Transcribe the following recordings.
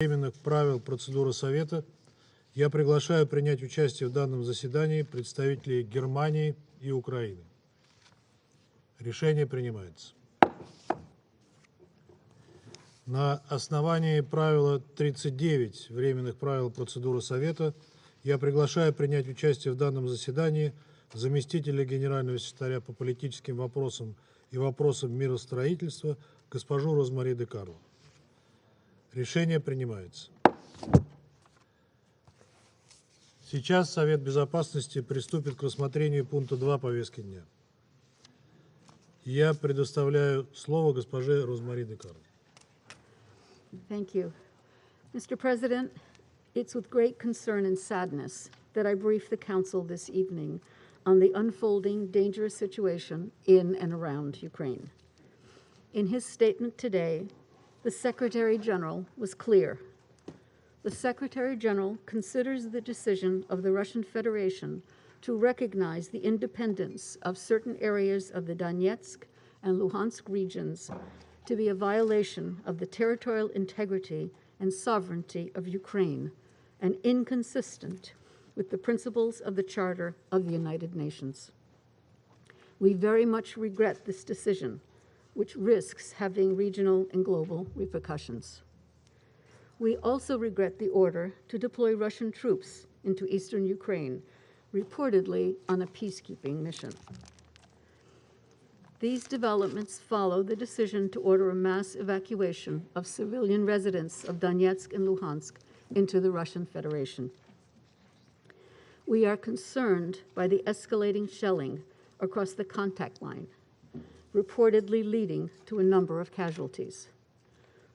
временных правил процедуры Совета я приглашаю принять участие в данном заседании представителей Германии и Украины. Решение принимается. На основании правила 39 временных правил процедуры Совета я приглашаю принять участие в данном заседании заместителя генерального секретаря по политическим вопросам и вопросам миростроительства госпожу Розмари де Карло. Решение принимается. Сейчас Совет Безопасности приступит к рассмотрению пункта 2 повестки дня. Я предоставляю слово госпоже Розмари де Карло. Thank you. Mr. President, it's with great concern and sadness that I brief the Council this evening on the unfolding dangerous situation in and around Ukraine. In his statement today, the Secretary General was clear. The Secretary General considers the decision of the Russian Federation to recognize the independence of certain areas of the Donetsk and Luhansk regions to be a violation of the territorial integrity and sovereignty of Ukraine and inconsistent with the principles of the Charter of the United Nations. We very much regret this decision, which risks having regional and global repercussions. We also regret the order to deploy Russian troops into eastern Ukraine, reportedly on a peacekeeping mission. These developments follow the decision to order a mass evacuation of civilian residents of Donetsk and Luhansk into the Russian Federation. We are concerned by the escalating shelling across the contact line, reportedly leading to a number of casualties.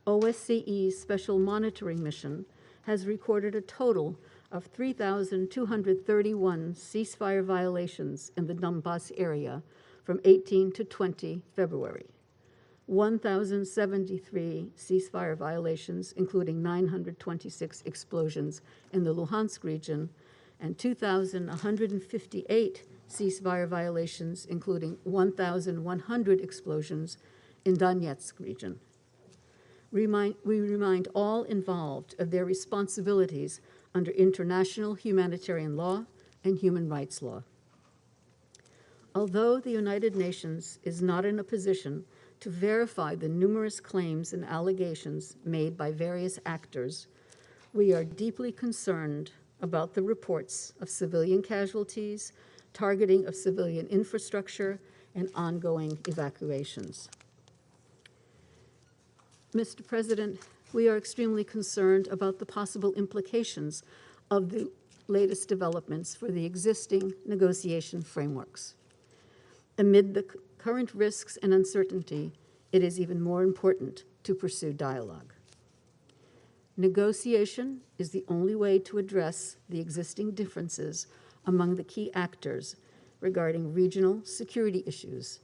OSCE's Special Monitoring Mission has recorded a total of 3,231 ceasefire violations in the Donbass area from 18 to 20 February, 1,073 ceasefire violations, including 926 explosions in the Luhansk region, and 2,158 ceasefire violations, including 1,100 explosions in Donetsk region. We remind all involved of their responsibilities under international humanitarian law and human rights law. Although the United Nations is not in a position to verify the numerous claims and allegations made by various actors, we are deeply concerned about the reports of civilian casualties, targeting of civilian infrastructure, and ongoing evacuations. Mr. President, we are extremely concerned about the possible implications of the latest developments for the existing negotiation frameworks. Amid the current risks and uncertainty, it is even more important to pursue dialogue. Negotiation is the only way to address the existing differences among the key actors regarding regional security issues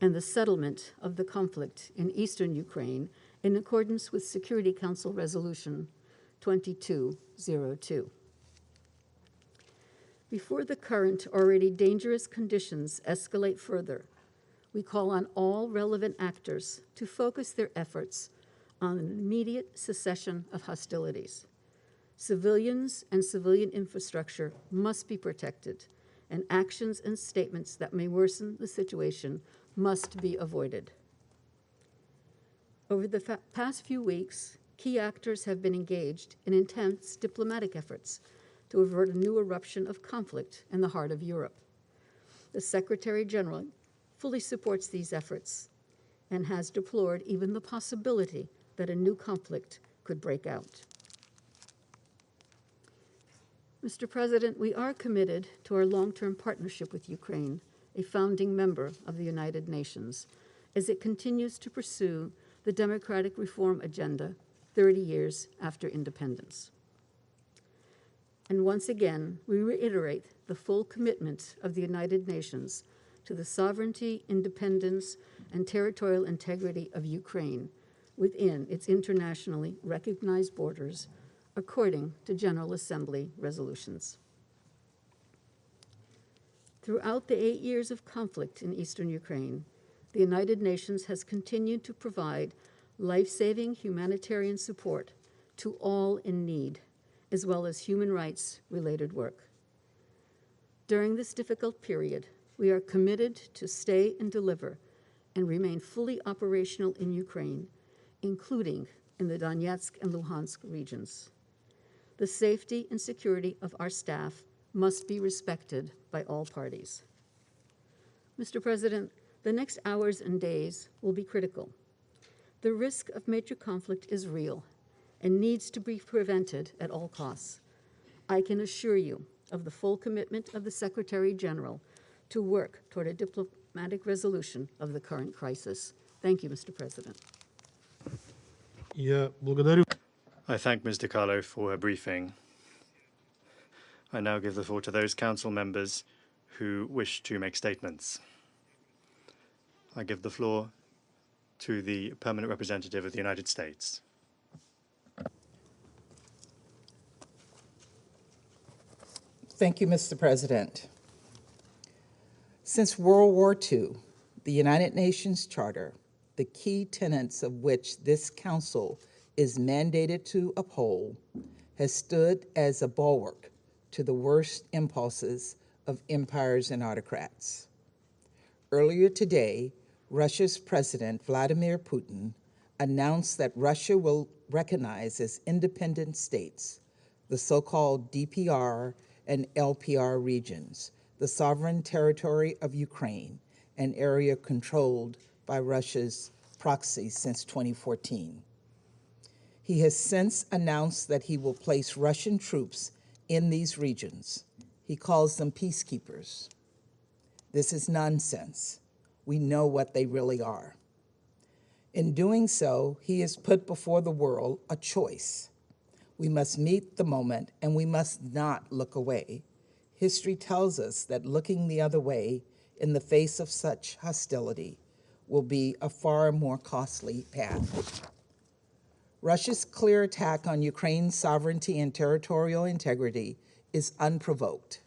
and the settlement of the conflict in eastern Ukraine in accordance with Security Council Resolution 2202. Before the current already dangerous conditions escalate further, we call on all relevant actors to focus their efforts on an immediate cessation of hostilities. Civilians and civilian infrastructure must be protected, and actions and statements that may worsen the situation must be avoided. Over the past few weeks, key actors have been engaged in intense diplomatic efforts to avert a new eruption of conflict in the heart of Europe. The Secretary General fully supports these efforts and has deplored even the possibility that a new conflict could break out. Mr. President, we are committed to our long-term partnership with Ukraine, a founding member of the United Nations, as it continues to pursue the democratic reform agenda 30 years after independence. And once again, we reiterate the full commitment of the United Nations to the sovereignty, independence, and territorial integrity of Ukraine within its internationally recognized borders, according to General Assembly resolutions. Throughout the 8 years of conflict in eastern Ukraine, the United Nations has continued to provide life-saving humanitarian support to all in need, as well as human rights-related work. During this difficult period, we are committed to stay and deliver and remain fully operational in Ukraine, including in the Donetsk and Luhansk regions. The safety and security of our staff must be respected by all parties. Mr. President, the next hours and days will be critical. The risk of major conflict is real and needs to be prevented at all costs. I can assure you of the full commitment of the Secretary General to work toward a diplomatic resolution of the current crisis. Thank you, Mr. President. Я благодарю. I thank Ms. DiCarlo for her briefing. I now give the floor to those council members who wish to make statements. I give the floor to the Permanent Representative of the United States. Thank you, Mr. President. Since World War II, the United Nations Charter, the key tenets of which this Council is mandated to uphold, has stood as a bulwark to the worst impulses of empires and autocrats. Earlier today, Russia's President Vladimir Putin announced that Russia will recognize as independent states the so-called DPR and LPR regions, the sovereign territory of Ukraine, an area controlled by Russia's proxies since 2014. He has since announced that he will place Russian troops in these regions. He calls them peacekeepers. This is nonsense. We know what they really are. In doing so, he has put before the world a choice. We must meet the moment, and we must not look away. History tells us that looking the other way in the face of such hostility will be a far more costly path. Russia's clear attack on Ukraine's sovereignty and territorial integrity is unprovoked.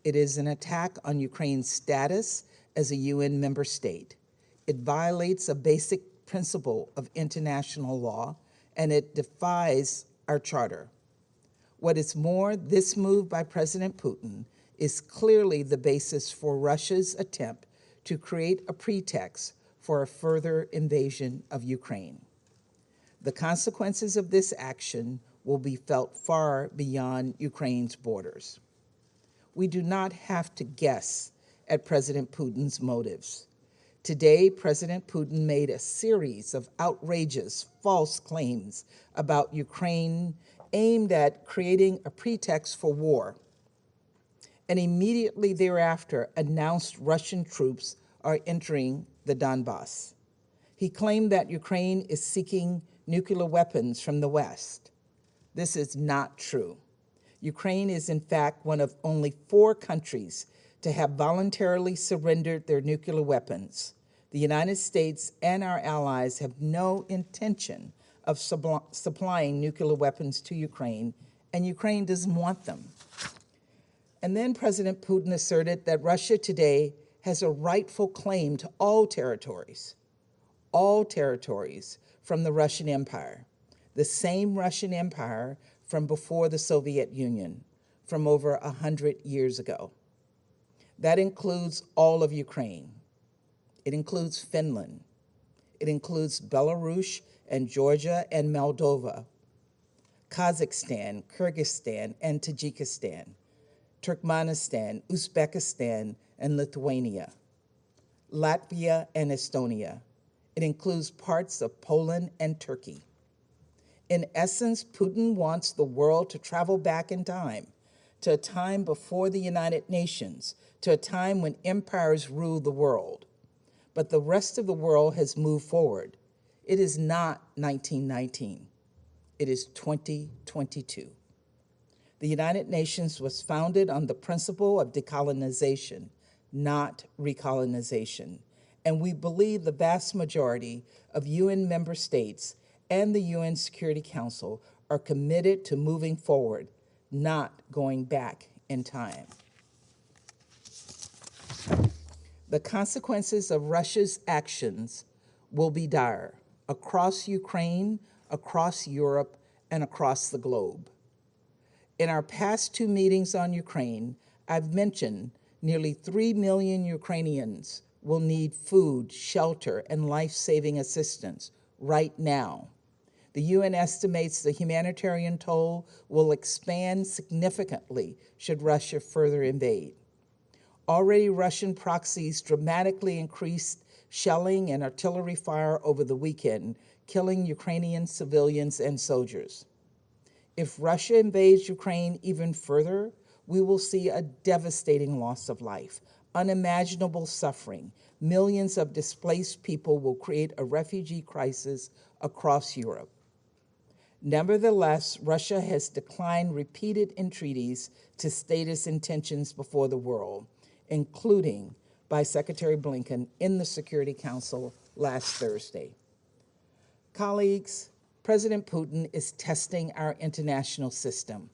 It is an attack on Ukraine's status as a UN member state. It violates a basic principle of international law, and it defies our charter. What is more, this move by President Putin is clearly the basis for Russia's attempt to create a pretext for a further invasion of Ukraine. The consequences of this action will be felt far beyond Ukraine's borders. We do not have to guess at President Putin's motives. Today, President Putin made a series of outrageous false claims about Ukraine aimed at creating a pretext for war, and immediately thereafter announced Russian troops are entering the Donbass. He claimed that Ukraine is seeking nuclear weapons from the West. This is not true. Ukraine is in fact one of only 4 countries to have voluntarily surrendered their nuclear weapons. The United States and our allies have no intention of supplying nuclear weapons to Ukraine, and Ukraine doesn't want them. And then President Putin asserted that Russia today has a rightful claim to all territories from the Russian Empire, the same Russian Empire from before the Soviet Union, from over 100 years ago. That includes all of Ukraine. It includes Finland. It includes Belarus and Georgia and Moldova, Kazakhstan, Kyrgyzstan, and Tajikistan, Turkmenistan, Uzbekistan, and Lithuania, Latvia and Estonia. It includes parts of Poland and Turkey. In essence, Putin wants the world to travel back in time, to a time before the United Nations, to a time when empires ruled the world. But the rest of the world has moved forward. It is not 1919. It is 2022. The United Nations was founded on the principle of decolonization, not recolonization. And we believe the vast majority of UN member states and the UN Security Council are committed to moving forward, not going back in time. The consequences of Russia's actions will be dire across Ukraine, across Europe, and across the globe. In our past 2 meetings on Ukraine, I've mentioned nearly 3 million Ukrainians will need food, shelter, and life-saving assistance right now. The UN estimates the humanitarian toll will expand significantly should Russia further invade. Already, Russian proxies dramatically increased shelling and artillery fire over the weekend, killing Ukrainian civilians and soldiers. If Russia invades Ukraine even further, we will see a devastating loss of life, unimaginable suffering. Millions of displaced people will create a refugee crisis across Europe. Nevertheless, Russia has declined repeated entreaties to state its intentions before the world, including by Secretary Blinken in the Security Council last Thursday. Colleagues, President Putin is testing our international system.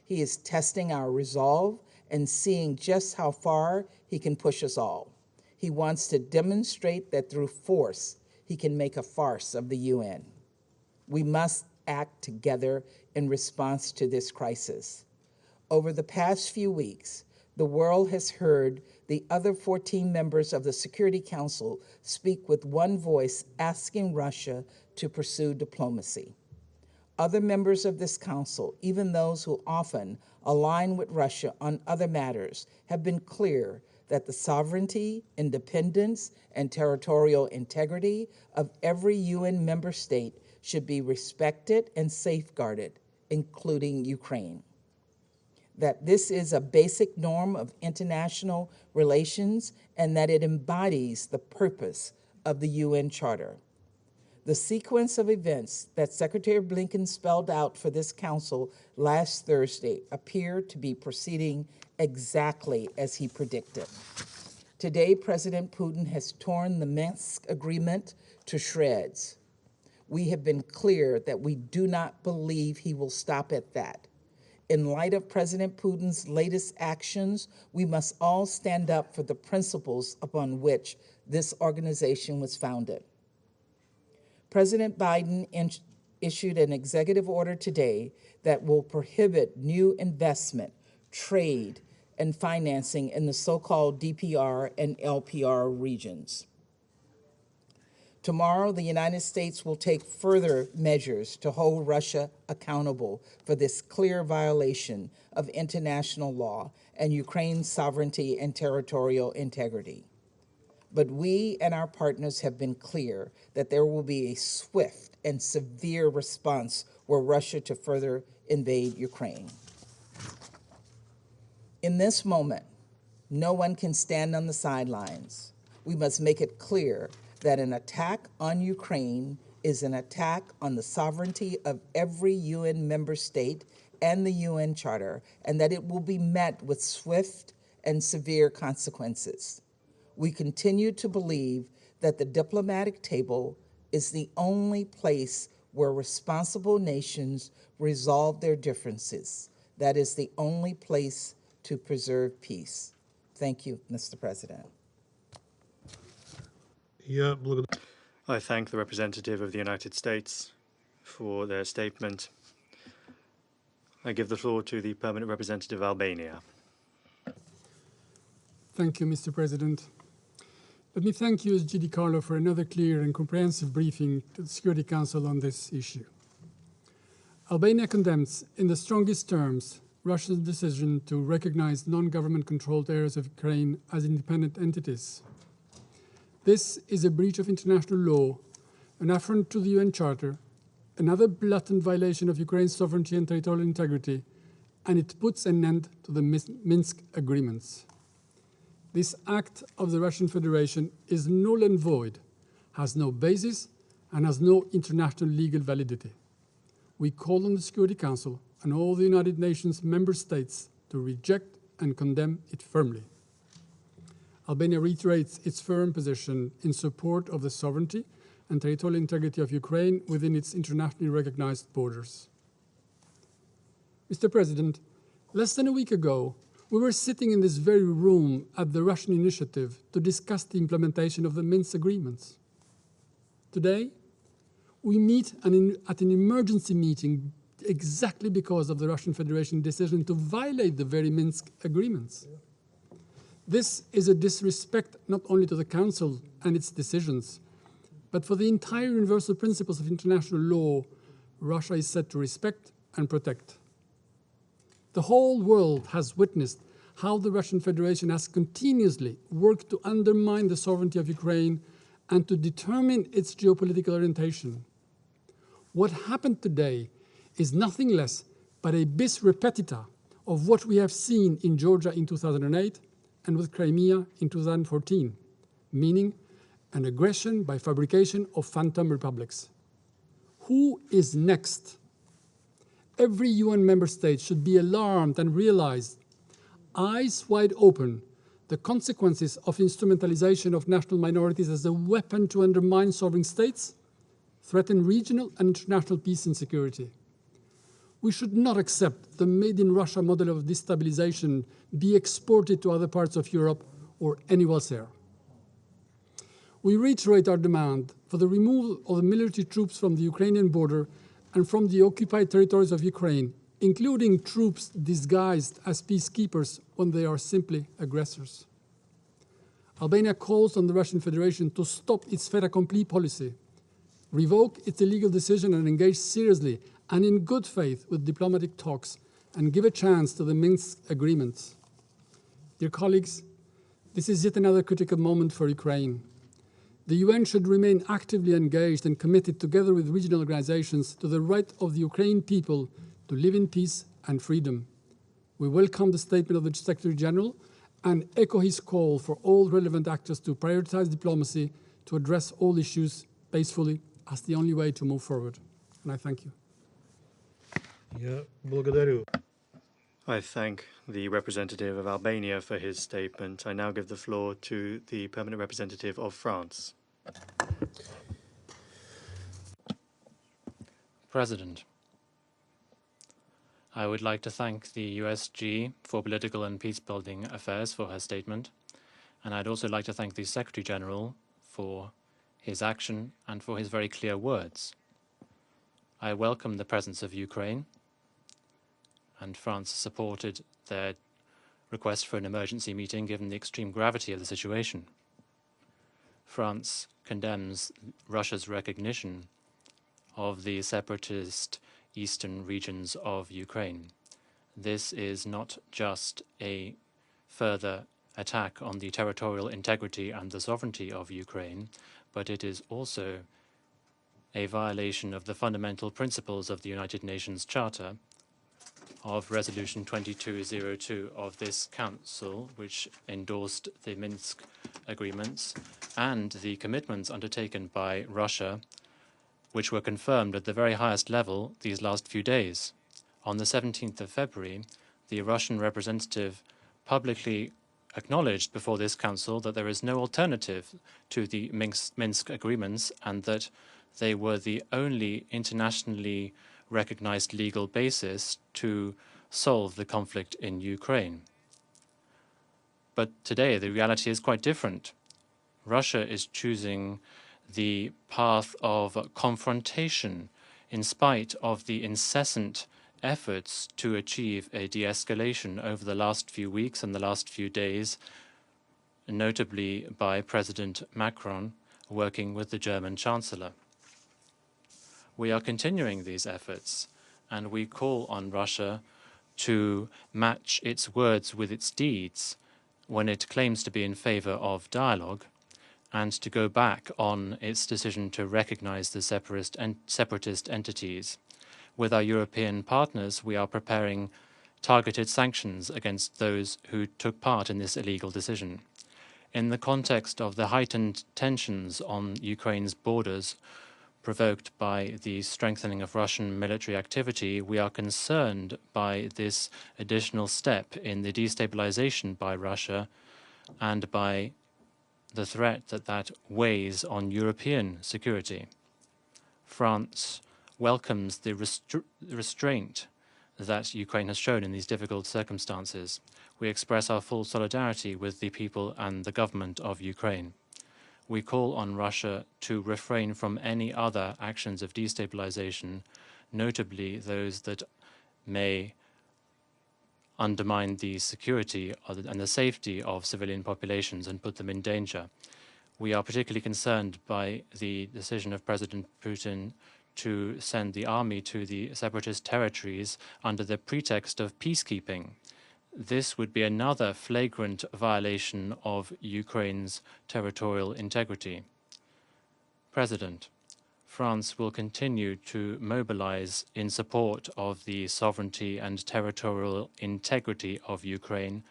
He is testing our resolve and seeing just how far he can push us all. He wants to demonstrate that through force, he can make a farce of the UN. We must act together in response to this crisis. Over the past few weeks, the world has heard the other 14 members of the Security Council speak with one voice, asking Russia to pursue diplomacy. Other members of this council, even those who often align with Russia on other matters, have been clear that the sovereignty, independence, and territorial integrity of every UN member state should be respected and safeguarded, including Ukraine. That this is a basic norm of international relations and that it embodies the purpose of the UN Charter. The sequence of events that Secretary Blinken spelled out for this council last Thursday appear to be proceeding exactly as he predicted. Today, President Putin has torn the Minsk agreement to shreds. We have been clear that we do not believe he will stop at that. In light of President Putin's latest actions, we must all stand up for the principles upon which this organization was founded. President Biden issued an executive order today that will prohibit new investment, trade, and financing in the so-called DPR and LPR regions. Tomorrow, the United States will take further measures to hold Russia accountable for this clear violation of international law and Ukraine's sovereignty and territorial integrity. But we and our partners have been clear that there will be a swift and severe response were Russia to further invade Ukraine. In this moment, no one can stand on the sidelines. We must make it clear that an attack on Ukraine is an attack on the sovereignty of every UN member state and the UN Charter, and that it will be met with swift and severe consequences. We continue to believe that the diplomatic table is the only place where responsible nations resolve their differences. That is the only place to preserve peace. Thank you, Mr. President. I thank the representative of the United States for their statement. I give the floor to the permanent representative of Albania. Thank you, Mr. President. Let me thank you, G.D. Carlo, for another clear and comprehensive briefing to the Security Council on this issue. Albania condemns, in the strongest terms, Russia's decision to recognize non-government controlled areas of Ukraine as independent entities. This is a breach of international law, an affront to the UN Charter, another blatant violation of Ukraine's sovereignty and territorial integrity, and it puts an end to the Minsk agreements. This act of the Russian Federation is null and void, has no basis, and has no international legal validity. We call on the Security Council and all the United Nations member states to reject and condemn it firmly. Albania reiterates its firm position in support of the sovereignty and territorial integrity of Ukraine within its internationally recognized borders. Mr. President, less than a week ago, we were sitting in this very room at the Russian initiative to discuss the implementation of the Minsk agreements. Today, we meet at an emergency meeting exactly because of the Russian Federation decision to violate the very Minsk agreements. This is a disrespect not only to the Council and its decisions, but for the entire universal principles of international law Russia is set to respect and protect. The whole world has witnessed how the Russian Federation has continuously worked to undermine the sovereignty of Ukraine and to determine its geopolitical orientation. What happened today is nothing less but a bis repetita of what we have seen in Georgia in 2008 and with Crimea in 2014, meaning an aggression by fabrication of phantom republics. Who is next? Every UN member state should be alarmed and realize, eyes wide open, the consequences of instrumentalization of national minorities as a weapon to undermine sovereign states, threaten regional and international peace and security. We should not accept the made-in-Russia model of destabilization be exported to other parts of Europe or anywhere else. We reiterate our demand for the removal of the military troops from the Ukrainian border and from the occupied territories of Ukraine, including troops disguised as peacekeepers when they are simply aggressors. Albania calls on the Russian Federation to stop its fait accompli policy, revoke its illegal decision and engage seriously and in good faith with diplomatic talks and give a chance to the Minsk agreements. Dear colleagues, this is yet another critical moment for Ukraine. The UN should remain actively engaged and committed together with regional organizations to the right of the Ukrainian people to live in peace and freedom. We welcome the statement of the Secretary General and echo his call for all relevant actors to prioritize diplomacy to address all issues peacefully as the only way to move forward. And I thank you. Я благодарю. I thank the representative of Albania for his statement. I now give the floor to the permanent representative of France. President, I would like to thank the USG for Political and Peacebuilding Affairs for her statement, and I'd also like to thank the Secretary General for his action and for his very clear words. I welcome the presence of Ukraine, and France supported their request for an emergency meeting given the extreme gravity of the situation. France condemns Russia's recognition of the separatist eastern regions of Ukraine. This is not just a further attack on the territorial integrity and the sovereignty of Ukraine, but it is also a violation of the fundamental principles of the United Nations Charter, of Resolution 2202 of this Council, which endorsed the Minsk agreements, and the commitments undertaken by Russia, which were confirmed at the very highest level these last few days. On the 17th of February, the Russian representative publicly acknowledged before this Council that there is no alternative to the Minsk agreements and that they were the only internationally recognized legal basis to solve the conflict in Ukraine. But today, the reality is quite different. Russia is choosing the path of confrontation in spite of the incessant efforts to achieve a de-escalation over the last few weeks and the last few days, notably by President Macron working with the German Chancellor. We are continuing these efforts, and we call on Russia to match its words with its deeds when it claims to be in favor of dialogue, and to go back on its decision to recognize the separatist entities. With our European partners, we are preparing targeted sanctions against those who took part in this illegal decision. In the context of the heightened tensions on Ukraine's borders provoked by the strengthening of Russian military activity, we are concerned by this additional step in the destabilization by Russia and by the threat that weighs on European security. France welcomes the restraint that Ukraine has shown in these difficult circumstances. We express our full solidarity with the people and the government of Ukraine. We call on Russia to refrain from any other actions of destabilization, notably those that may undermine the security and the safety of civilian populations and put them in danger. We are particularly concerned by the decision of President Putin to send the army to the separatist territories under the pretext of peacekeeping. This would be another flagrant violation of Ukraine's territorial integrity. President, France will continue to mobilize in support of the sovereignty and territorial integrity of Ukraine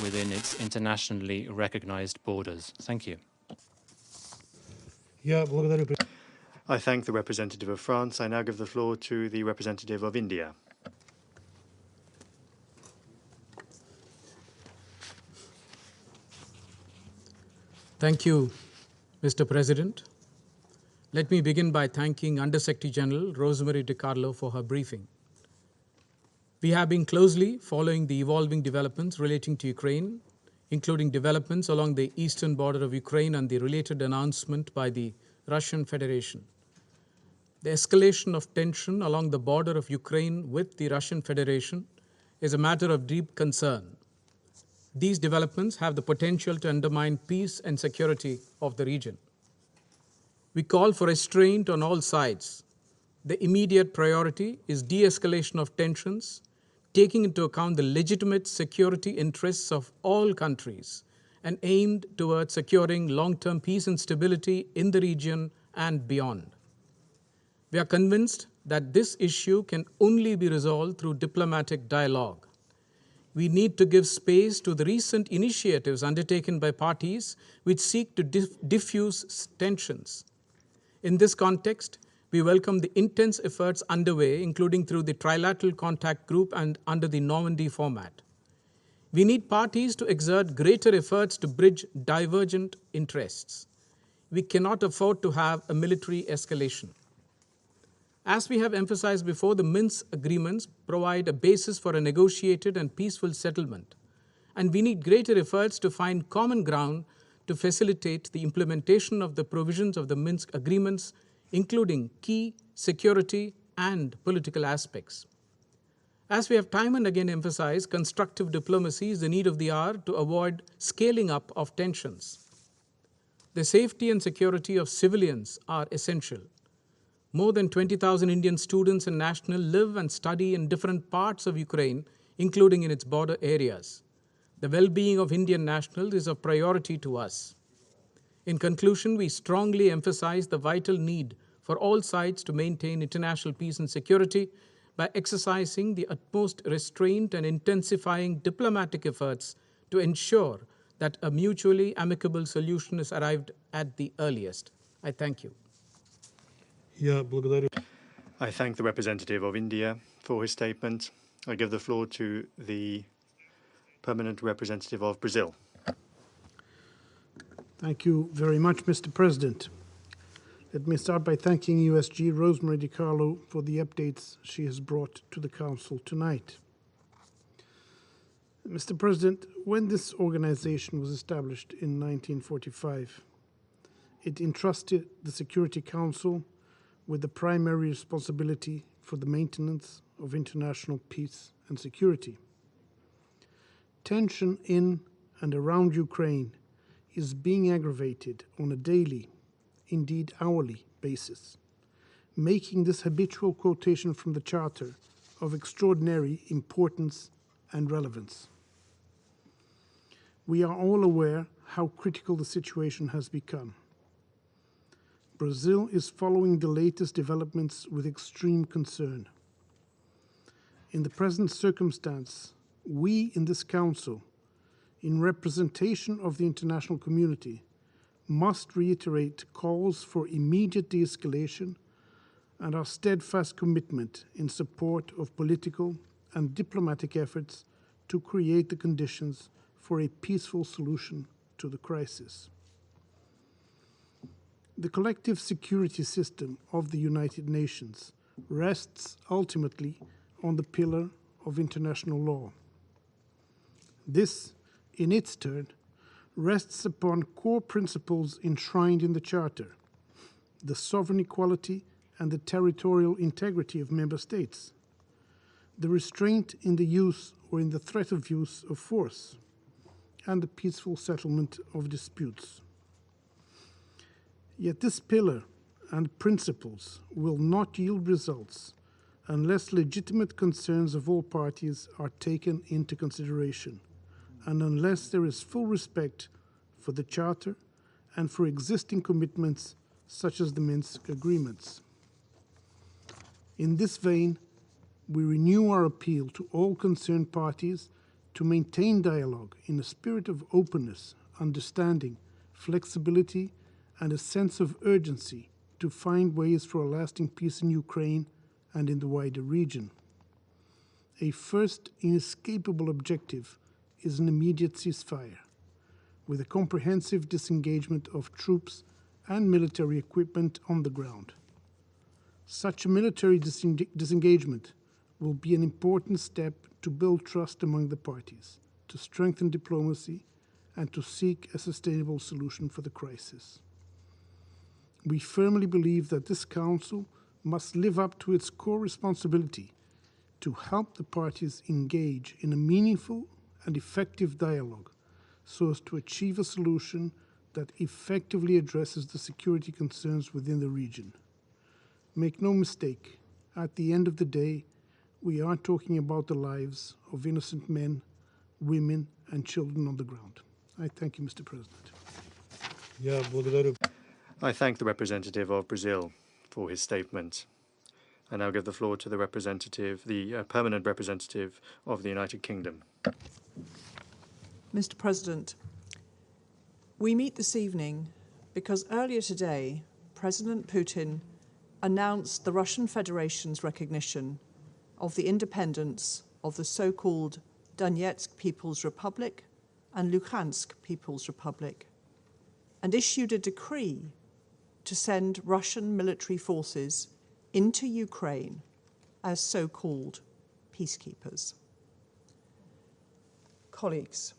within its internationally recognized borders. Thank you. Я благодарю. I thank the representative of France. I now give the floor to the representative of India. Thank you, Mr. President. Let me begin by thanking Undersecretary General Rosemary DiCarlo for her briefing. We have been closely following the evolving developments relating to Ukraine, including developments along the eastern border of Ukraine and the related announcement by the Russian Federation. The escalation of tension along the border of Ukraine with the Russian Federation is a matter of deep concern. These developments have the potential to undermine peace and security of the region. We call for restraint on all sides. The immediate priority is de-escalation of tensions, taking into account the legitimate security interests of all countries and aimed towards securing long-term peace and stability in the region and beyond. We are convinced that this issue can only be resolved through diplomatic dialogue. We need to give space to the recent initiatives undertaken by parties which seek to diffuse tensions. In this context, we welcome the intense efforts underway, including through the Trilateral Contact Group and under the Normandy format. We need parties to exert greater efforts to bridge divergent interests. We cannot afford to have a military escalation. As we have emphasized before, the Minsk agreements provide a basis for a negotiated and peaceful settlement, and we need greater efforts to find common ground to facilitate the implementation of the provisions of the Minsk agreements, including key security and political aspects. As we have time and again emphasized, constructive diplomacy is the need of the hour to avoid scaling up of tensions. The safety and security of civilians are essential. More than 20,000 Indian students and nationals live and study in different parts of Ukraine, including in its border areas. The well-being of Indian nationals is a priority to us. In conclusion, we strongly emphasize the vital need for all sides to maintain international peace and security by exercising the utmost restraint and intensifying diplomatic efforts to ensure that a mutually amicable solution is arrived at the earliest. I thank you. Я благодарю. I thank the representative of India for his statement. I give the floor to the permanent representative of Brazil. Thank you very much, Mr. President. Let me start by thanking USG Rosemary DiCarlo for the updates she has brought to the Council tonight. Mr. President, when this organization was established in 1945, it entrusted the Security Council with the primary responsibility for the maintenance of international peace and security. Tension in and around Ukraine is being aggravated on a daily, indeed hourly, basis, making this habitual quotation from the Charter of extraordinary importance and relevance. We are all aware how critical the situation has become. Brazil is following the latest developments with extreme concern. In the present circumstance, we in this Council, in representation of the international community, must reiterate calls for immediate de-escalation and our steadfast commitment in support of political and diplomatic efforts to create the conditions for a peaceful solution to the crisis. The collective security system of the United Nations rests ultimately on the pillar of international law. This, in its turn, rests upon core principles enshrined in the Charter: the sovereign equality and the territorial integrity of member states, the restraint in the use or in the threat of use of force, and the peaceful settlement of disputes. Yet this pillar and principles will not yield results unless legitimate concerns of all parties are taken into consideration, and unless there is full respect for the Charter and for existing commitments such as the Minsk agreements. In this vein, we renew our appeal to all concerned parties to maintain dialogue in a spirit of openness, understanding, flexibility, and a sense of urgency to find ways for a lasting peace in Ukraine and in the wider region. A first inescapable objective is an immediate ceasefire, with a comprehensive disengagement of troops and military equipment on the ground. Such a military disengagement will be an important step to build trust among the parties, to strengthen diplomacy, and to seek a sustainable solution for the crisis. We firmly believe that this Council must live up to its core responsibility to help the parties engage in a meaningful and effective dialogue so as to achieve a solution that effectively addresses the security concerns within the region. Make no mistake, at the end of the day, we are talking about the lives of innocent men, women, and children on the ground. I thank you, Mr. President. Я благодарю. I thank the representative of Brazil for his statement. I now give the floor to the representative, the permanent representative of the United Kingdom. Mr. President, we meet this evening because earlier today, President Putin announced the Russian Federation's recognition of the independence of the so-called Donetsk People's Republic and Luhansk People's Republic, and issued a decree to send Russian military forces into Ukraine as so-called peacekeepers. Colleagues,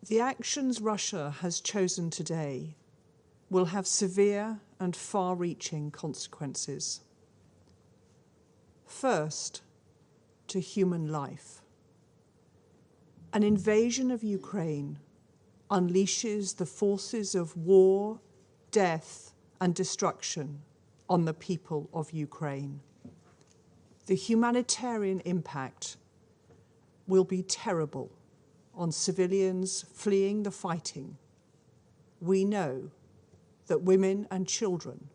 the actions Russia has chosen today will have severe and far-reaching consequences. First, to human life. An invasion of Ukraine unleashes the forces of war, death, and destruction on the people of Ukraine. The humanitarian impact will be terrible on civilians fleeing the fighting. We know that women and children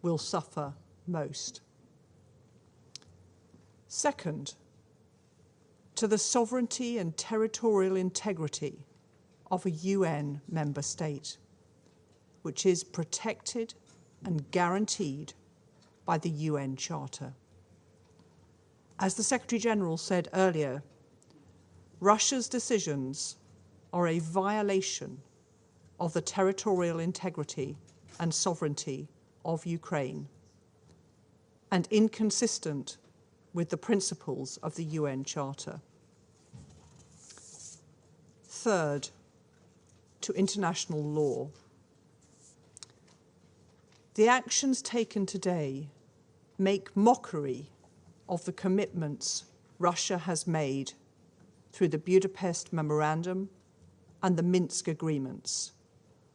will suffer most. Second, to the sovereignty and territorial integrity of a UN member state, which is protected and guaranteed by the UN Charter. As the Secretary-General said earlier, Russia's decisions are a violation of the territorial integrity and sovereignty of Ukraine and inconsistent with the principles of the UN Charter. Third, to international law. The actions taken today make mockery of the commitments Russia has made through the Budapest Memorandum and the Minsk agreements,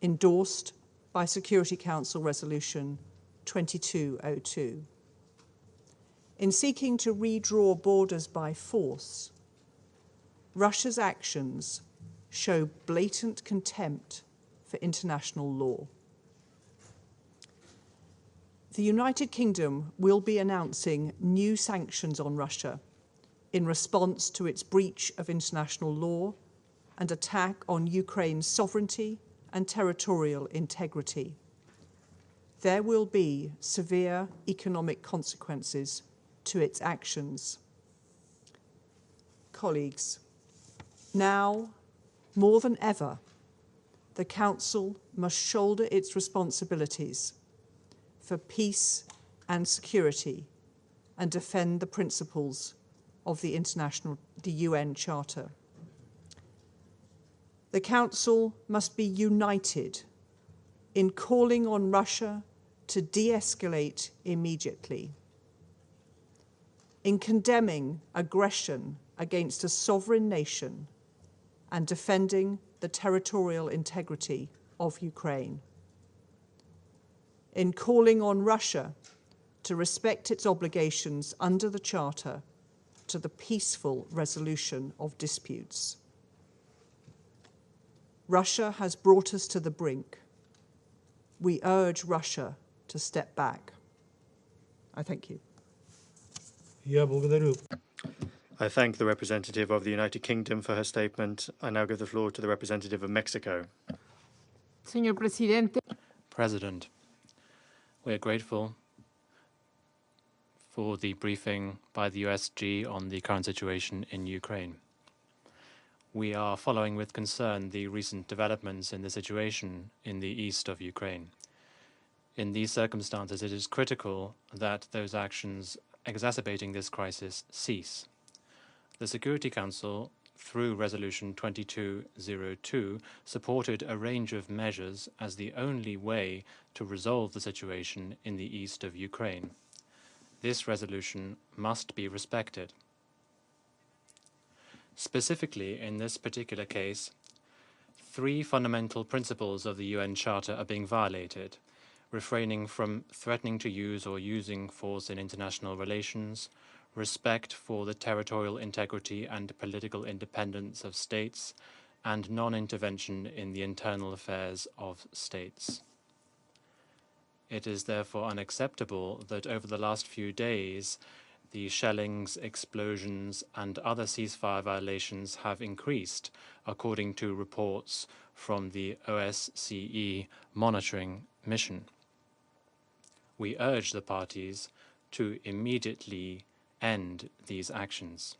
endorsed by Security Council Resolution 2202. In seeking to redraw borders by force, Russia's actions show blatant contempt for international law. The United Kingdom will be announcing new sanctions on Russia in response to its breach of international law and attack on Ukraine's sovereignty and territorial integrity. There will be severe economic consequences to its actions. Colleagues, now, more than ever, the Council must shoulder its responsibilities for peace and security and defend the principles of the UN Charter. The Council must be united in calling on Russia to de-escalate immediately. In condemning aggression against a sovereign nation and defending the territorial integrity of Ukraine. In calling on Russia to respect its obligations under the Charter to the peaceful resolution of disputes. Russia has brought us to the brink. We urge Russia to step back. I thank you. Я благодарю. I thank the representative of the United Kingdom for her statement. I now give the floor to the representative of Mexico. Señor Presidente. President, we are grateful for the briefing by the USG on the current situation in Ukraine. We are following with concern the recent developments in the situation in the east of Ukraine. In these circumstances, it is critical that those actions exacerbating this crisis cease. The Security Council, through Resolution 2202, supported a range of measures as the only way to resolve the situation in the east of Ukraine. This resolution must be respected. Specifically, in this particular case, 3 fundamental principles of the UN Charter are being violated: refraining from threatening to use or using force in international relations, respect for the territorial integrity and political independence of states, and non-intervention in the internal affairs of states. It is therefore unacceptable that over the last few days, the shellings, explosions, and other ceasefire violations have increased, according to reports from the OSCE monitoring mission. We urge the parties to immediately end these actions.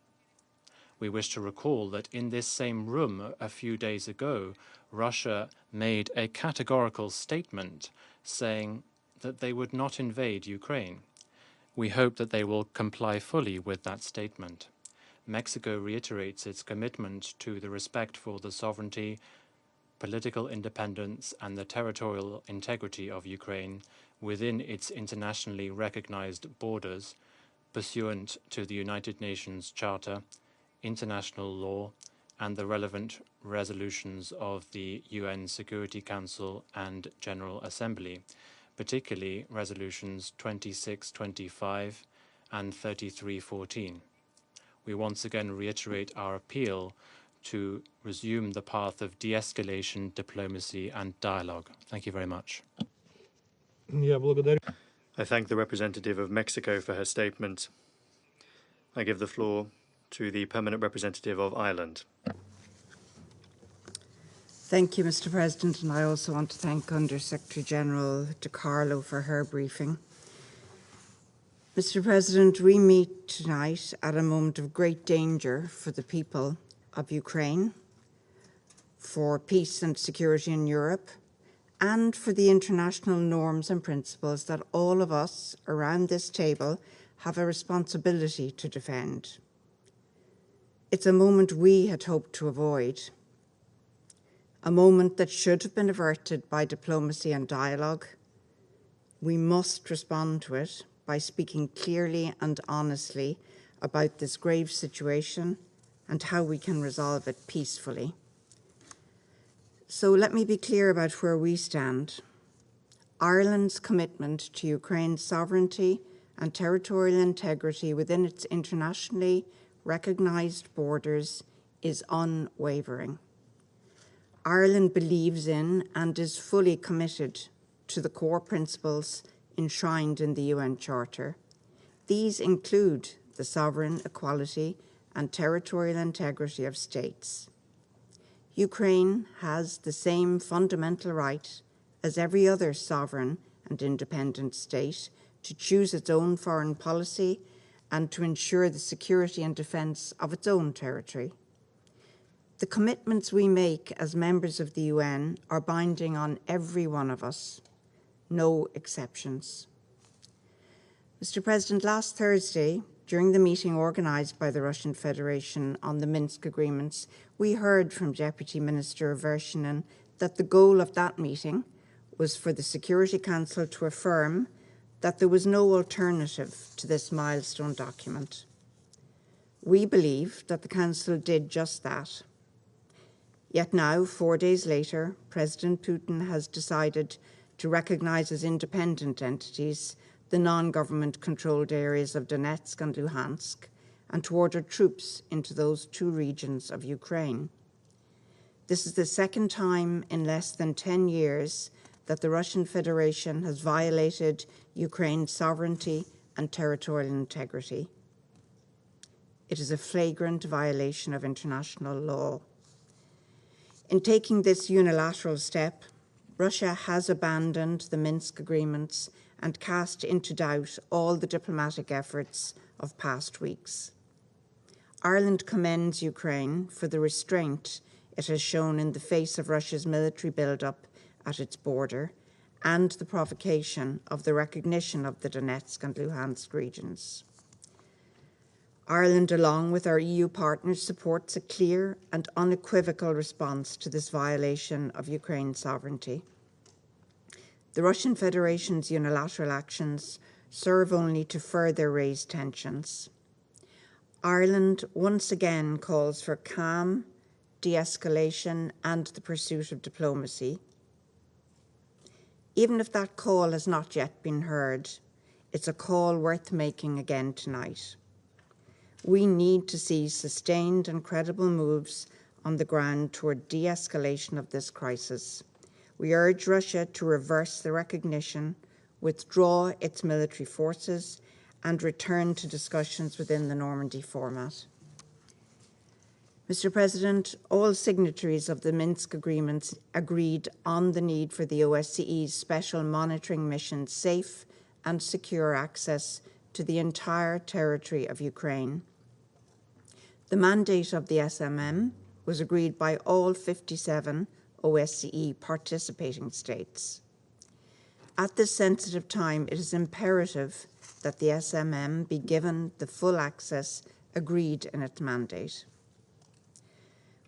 We wish to recall that in this same room a few days ago, Russia made a categorical statement saying that they would not invade Ukraine. We hope that they will comply fully with that statement. Mexico reiterates its commitment to the respect for the sovereignty, political independence, and the territorial integrity of Ukraine within its internationally recognized borders, pursuant to the United Nations Charter, international law, and the relevant resolutions of the UN Security Council and General Assembly, particularly resolutions 2625 and 3314. We once again reiterate our appeal to resume the path of de-escalation, diplomacy, and dialogue. Thank you very much. Я благодарю. I thank the representative of Mexico for her statement. I give the floor to the permanent representative of Ireland. Thank you, Mr. President, and I also want to thank Under Secretary General DiCarlo for her briefing. Mr. President, we meet tonight at a moment of great danger for the people of Ukraine, for peace and security in Europe, and for the international norms and principles that all of us around this table have a responsibility to defend. It's a moment we had hoped to avoid, a moment that should have been averted by diplomacy and dialogue. We must respond to it by speaking clearly and honestly about this grave situation and how we can resolve it peacefully. So let me be clear about where we stand. Ireland's commitment to Ukraine's sovereignty and territorial integrity within its internationally recognised borders is unwavering. Ireland believes in and is fully committed to the core principles enshrined in the UN Charter. These include the sovereign, equality, and territorial integrity of states. Ukraine has the same fundamental right as every other sovereign and independent state to choose its own foreign policy and to ensure the security and defence of its own territory. The commitments we make as members of the UN are binding on every one of us, no exceptions. Mr. President, last Thursday, during the meeting organised by the Russian Federation on the Minsk agreements, we heard from Deputy Minister Vershinin that the goal of that meeting was for the Security Council to affirm that there was no alternative to this milestone document. We believe that the Council did just that. Yet now, 4 days later, President Putin has decided to recognise as independent entities the non-government controlled areas of Donetsk and Luhansk, and to order troops into those two regions of Ukraine. This is the second time in less than 10 years that the Russian Federation has violated Ukraine's sovereignty and territorial integrity. It is a flagrant violation of international law. In taking this unilateral step, Russia has abandoned the Minsk agreements and cast into doubt all the diplomatic efforts of past weeks. Ireland commends Ukraine for the restraint it has shown in the face of Russia's military build-up at its border and the provocation of the recognition of the Donetsk and Luhansk regions. Ireland, along with our EU partners, supports a clear and unequivocal response to this violation of Ukraine's sovereignty. The Russian Federation's unilateral actions serve only to further raise tensions. Ireland once again calls for calm, de-escalation, and the pursuit of diplomacy. Even if that call has not yet been heard, it's a call worth making again tonight. We need to see sustained and credible moves on the ground toward de-escalation of this crisis. We urge Russia to reverse the recognition, withdraw its military forces, and return to discussions within the Normandy format. Mr. President, all signatories of the Minsk agreements agreed on the need for the OSCE's special monitoring mission's safe and secure access to the entire territory of Ukraine. The mandate of the SMM was agreed by all 57 OSCE participating states. At this sensitive time, it is imperative that the SMM be given the full access agreed in its mandate.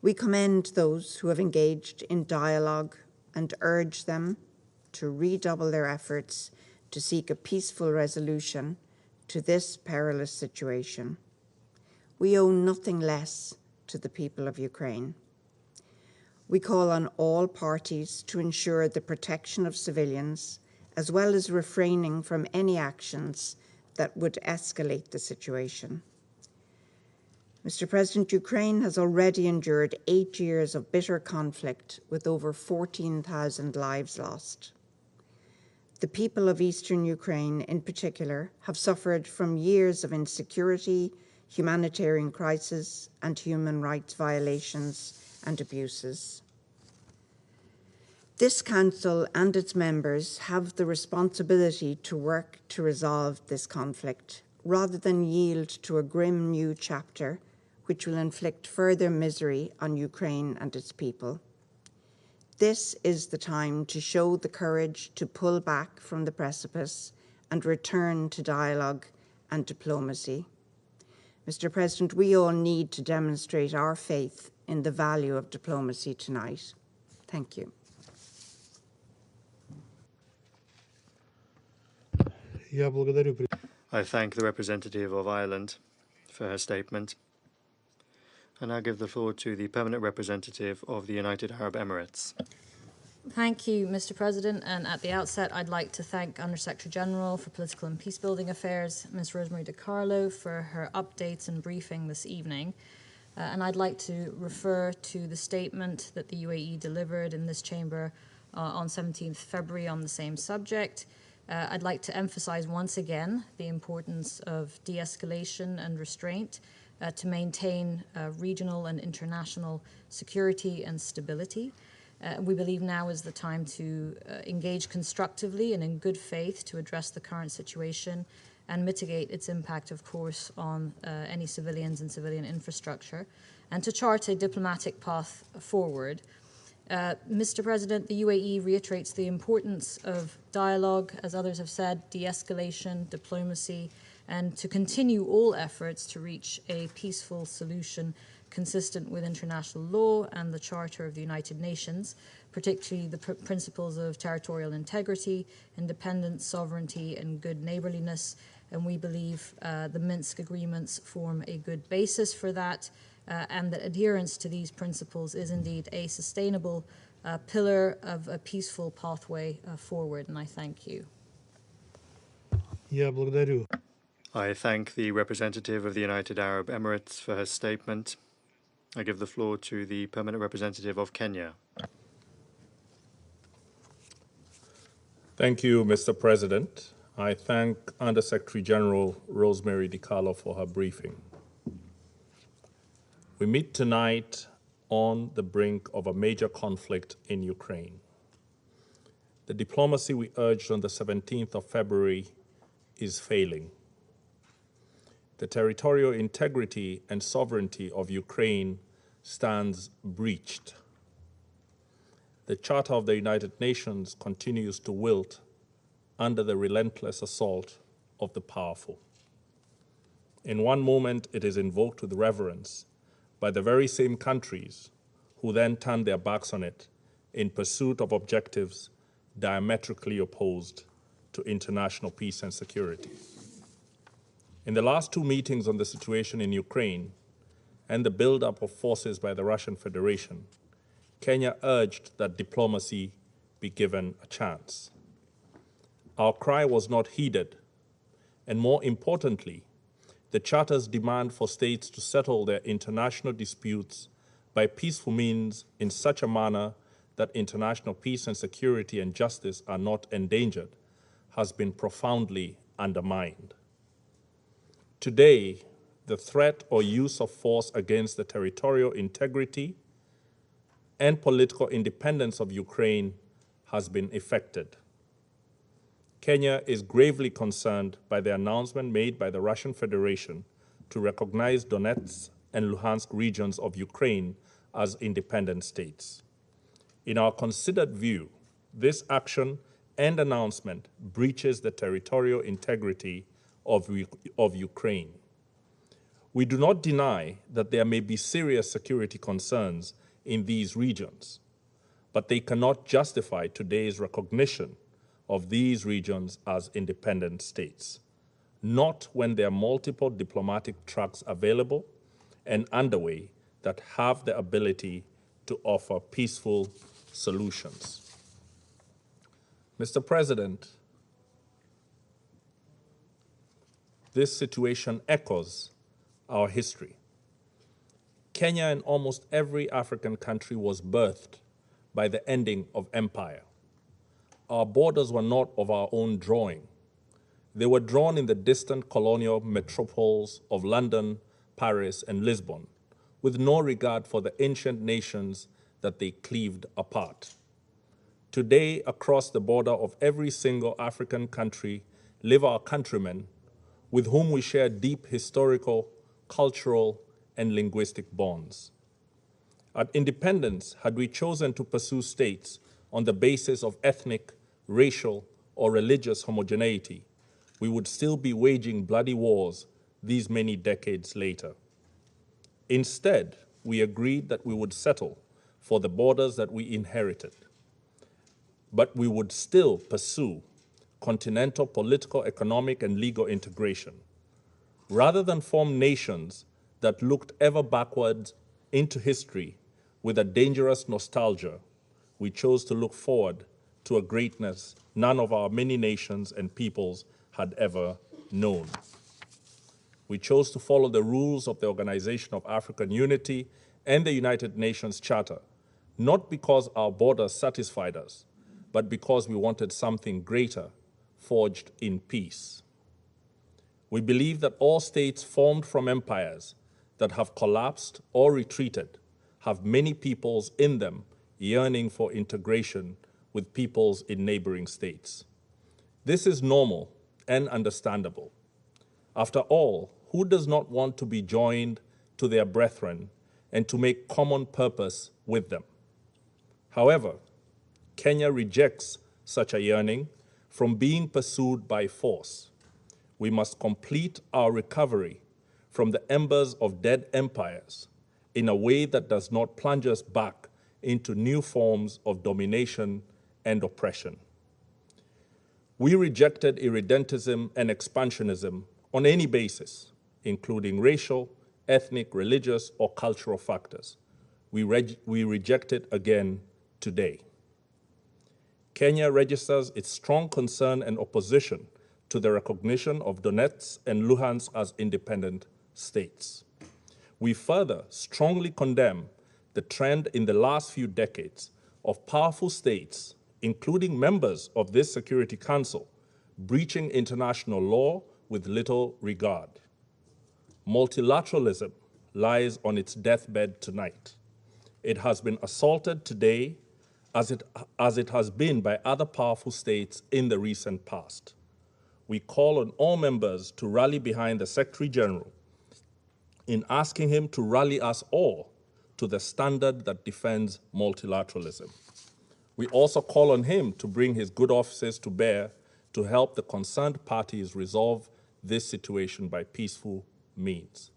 We commend those who have engaged in dialogue and urge them to redouble their efforts to seek a peaceful resolution to this perilous situation. We owe nothing less to the people of Ukraine. We call on all parties to ensure the protection of civilians, as well as refraining from any actions that would escalate the situation. Mr. President, Ukraine has already endured 8 years of bitter conflict with over 14,000 lives lost. The people of eastern Ukraine, in particular, have suffered from years of insecurity, humanitarian crisis, and human rights violations and abuses. This Council and its members have the responsibility to work to resolve this conflict, rather than yield to a grim new chapter which will inflict further misery on Ukraine and its people. This is the time to show the courage to pull back from the precipice and return to dialogue and diplomacy. Mr. President, we all need to demonstrate our faith in the value of diplomacy tonight. Thank you. Я благодарю. I thank the representative of Ireland for her statement. I now give the floor to the permanent representative of the United Arab Emirates. Thank you, Mr. President. And at the outset, I'd like to thank Under-Secretary General for Political and Peacebuilding Affairs, Ms. Rosemary DiCarlo, for her updates and briefing this evening. And I'd like to refer to the statement that the UAE delivered in this chamber on 17th February on the same subject. I'd like to emphasize once again the importance of de-escalation and restraint to maintain regional and international security and stability. We believe now is the time to engage constructively and in good faith to address the current situation and mitigate its impact, of course, on any civilians and civilian infrastructure, and to chart a diplomatic path forward. Mr. President, the UAE reiterates the importance of dialogue, as others have said, de-escalation, diplomacy, and to continue all efforts to reach a peaceful solution consistent with international law and the Charter of the United Nations, particularly the principles of territorial integrity, independence, sovereignty, and good neighborliness. And we believe the Minsk agreements form a good basis for that, and that adherence to these principles is indeed a sustainable pillar of a peaceful pathway forward. And I thank you. Я благодарю. I thank the representative of the United Arab Emirates for her statement. I give the floor to the permanent representative of Kenya. Thank you, Mr. President. I thank Undersecretary General Rosemary DiCarlo for her briefing. We meet tonight on the brink of a major conflict in Ukraine. The diplomacy we urged on the 17th of February is failing. The territorial integrity and sovereignty of Ukraine stands breached. The Charter of the United Nations continues to wilt under the relentless assault of the powerful. In one moment, it is invoked with reverence by the very same countries who then turn their backs on it in pursuit of objectives diametrically opposed to international peace and security. In the last two meetings on the situation in Ukraine and the buildup of forces by the Russian Federation, Kenya urged that diplomacy be given a chance. Our cry was not heeded, and more importantly, the Charter's demand for states to settle their international disputes by peaceful means in such a manner that international peace and security and justice are not endangered has been profoundly undermined. Today, the threat or use of force against the territorial integrity and political independence of Ukraine has been effected. Kenya is gravely concerned by the announcement made by the Russian Federation to recognize Donetsk and Luhansk regions of Ukraine as independent states. In our considered view, this action and announcement breaches the territorial integrity of Ukraine. We do not deny that there may be serious security concerns in these regions, but they cannot justify today's recognition of these regions as independent states, not when there are multiple diplomatic tracks available and underway that have the ability to offer peaceful solutions. Mr. President, this situation echoes our history. Kenya and almost every African country was birthed by the ending of empire. Our borders were not of our own drawing. They were drawn in the distant colonial metropoles of London, Paris, and Lisbon, with no regard for the ancient nations that they cleaved apart. Today, across the border of every single African country live our countrymen with whom we share deep historical, cultural, and linguistic bonds. At independence, had we chosen to pursue states on the basis of ethnic, racial, or religious homogeneity, we would still be waging bloody wars these many decades later. Instead, we agreed that we would settle for the borders that we inherited, but we would still pursue continental political, economic, and legal integration. Rather than form nations that looked ever backwards into history with a dangerous nostalgia, we chose to look forward to a greatness none of our many nations and peoples had ever known. We chose to follow the rules of the Organization of African Unity and the United Nations Charter, not because our borders satisfied us, but because we wanted something greater, forged in peace. We believe that all states formed from empires that have collapsed or retreated have many peoples in them yearning for integration with peoples in neighboring states. This is normal and understandable. After all, who does not want to be joined to their brethren and to make common purpose with them? However, Kenya rejects such a yearning from being pursued by force. We must complete our recovery from the embers of dead empires in a way that does not plunge us back into new forms of domination and oppression. We rejected irredentism and expansionism on any basis, including racial, ethnic, religious, or cultural factors. We reject it again today. Kenya registers its strong concern and opposition to the recognition of Donetsk and Luhansk as independent states. We further strongly condemn the trend in the last few decades of powerful states, including members of this Security Council, breaching international law with little regard. Multilateralism lies on its deathbed tonight. It has been assaulted today as it has been by other powerful states in the recent past. We call on all members to rally behind the Secretary General in asking him to rally us all to the standard that defends multilateralism. We also call on him to bring his good offices to bear to help the concerned parties resolve this situation by peaceful means.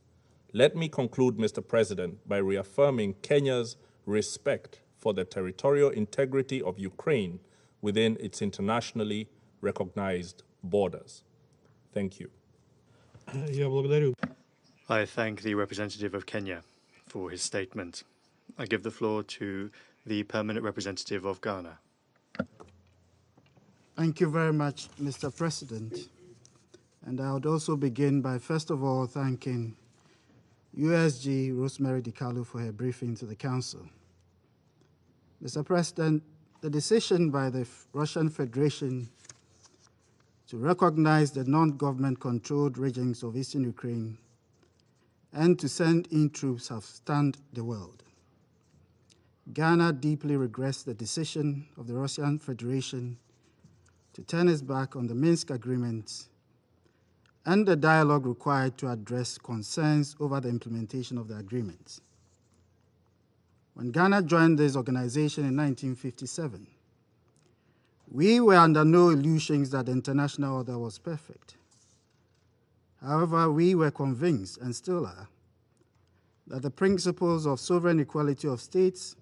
Let me conclude, Mr. President, by reaffirming Kenya's respect for the territorial integrity of Ukraine within its internationally recognized borders. Thank you. Я благодарю. I thank the representative of Kenya for his statement. I give the floor to the permanent representative of Ghana. Thank you very much, Mr. President. And I would also begin by, first of all, thanking USG Rosemary DiCarlo for her briefing to the Council. Mr. President, the decision by the Russian Federation to recognize the non-government-controlled regions of eastern Ukraine and to send in troops have stunned the world. Ghana deeply regrets the decision of the Russian Federation to turn its back on the Minsk agreements and the dialogue required to address concerns over the implementation of the agreements. When Ghana joined this organization in 1957, we were under no illusions that the international order was perfect. However, we were convinced, and still are, that the principles of sovereign equality of states,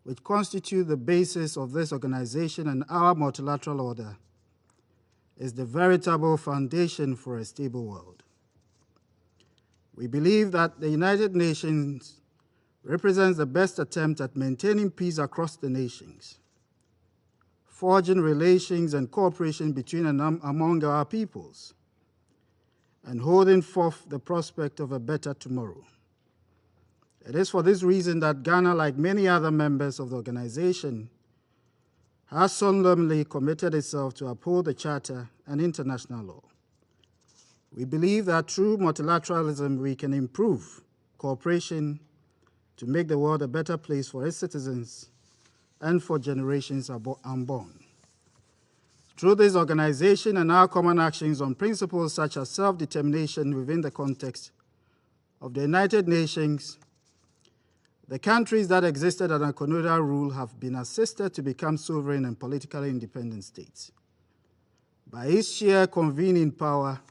which constitute the basis of this organization and our multilateral order, is the veritable foundation for a stable world. We believe that the United Nations represents the best attempt at maintaining peace across the nations, forging relations and cooperation between and among our peoples, and holding forth the prospect of a better tomorrow. It is for this reason that Ghana, like many other members of the organization, has solemnly committed itself to uphold the Charter and international law. We believe that through multilateralism we can improve cooperation to make the world a better place for its citizens and for generations unborn. Through this organization and our common actions on principles such as self-determination within the context of the United Nations, the countries that existed under colonial rule have been assisted to become sovereign and politically independent states. By its sheer convening power,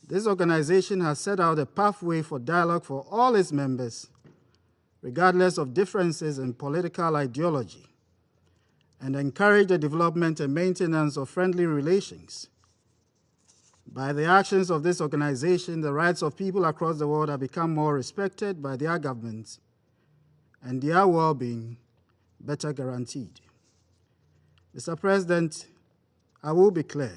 this organization has set out a pathway for dialogue for all its members, regardless of differences in political ideology, and encourage the development and maintenance of friendly relations. By the actions of this organization, the rights of people across the world have become more respected by their governments and their well-being better guaranteed. Mr. President, I will be clear.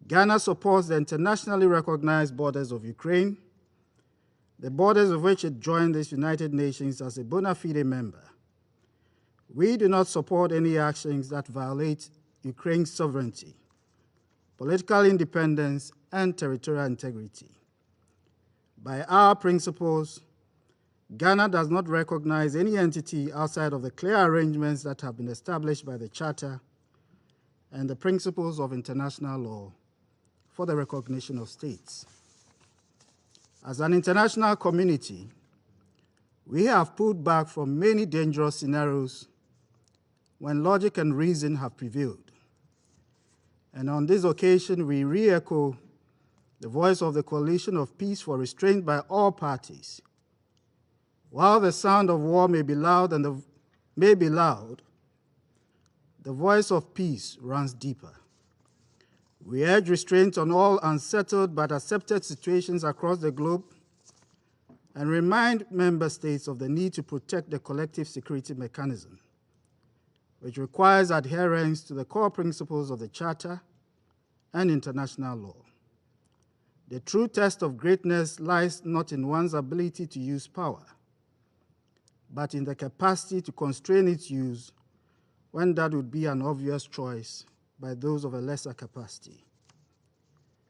Ghana supports the internationally recognized borders of Ukraine, the borders of which it joined the United Nations as a bona fide member. We do not support any actions that violate Ukraine's sovereignty, political independence, and territorial integrity. By our principles, Ghana does not recognize any entity outside of the clear arrangements that have been established by the Charter and the principles of international law for the recognition of states. As an international community, we have pulled back from many dangerous scenarios when logic and reason have prevailed. And on this occasion, we re-echo the voice of the Coalition of Peace for Restraint by all parties. While the sound of war may be loud, the voice of peace runs deeper. We urge restraint on all unsettled but accepted situations across the globe and remind member states of the need to protect the collective security mechanism, which requires adherence to the core principles of the Charter and international law. The true test of greatness lies not in one's ability to use power, but in the capacity to constrain its use when that would be an obvious choice by those of a lesser capacity.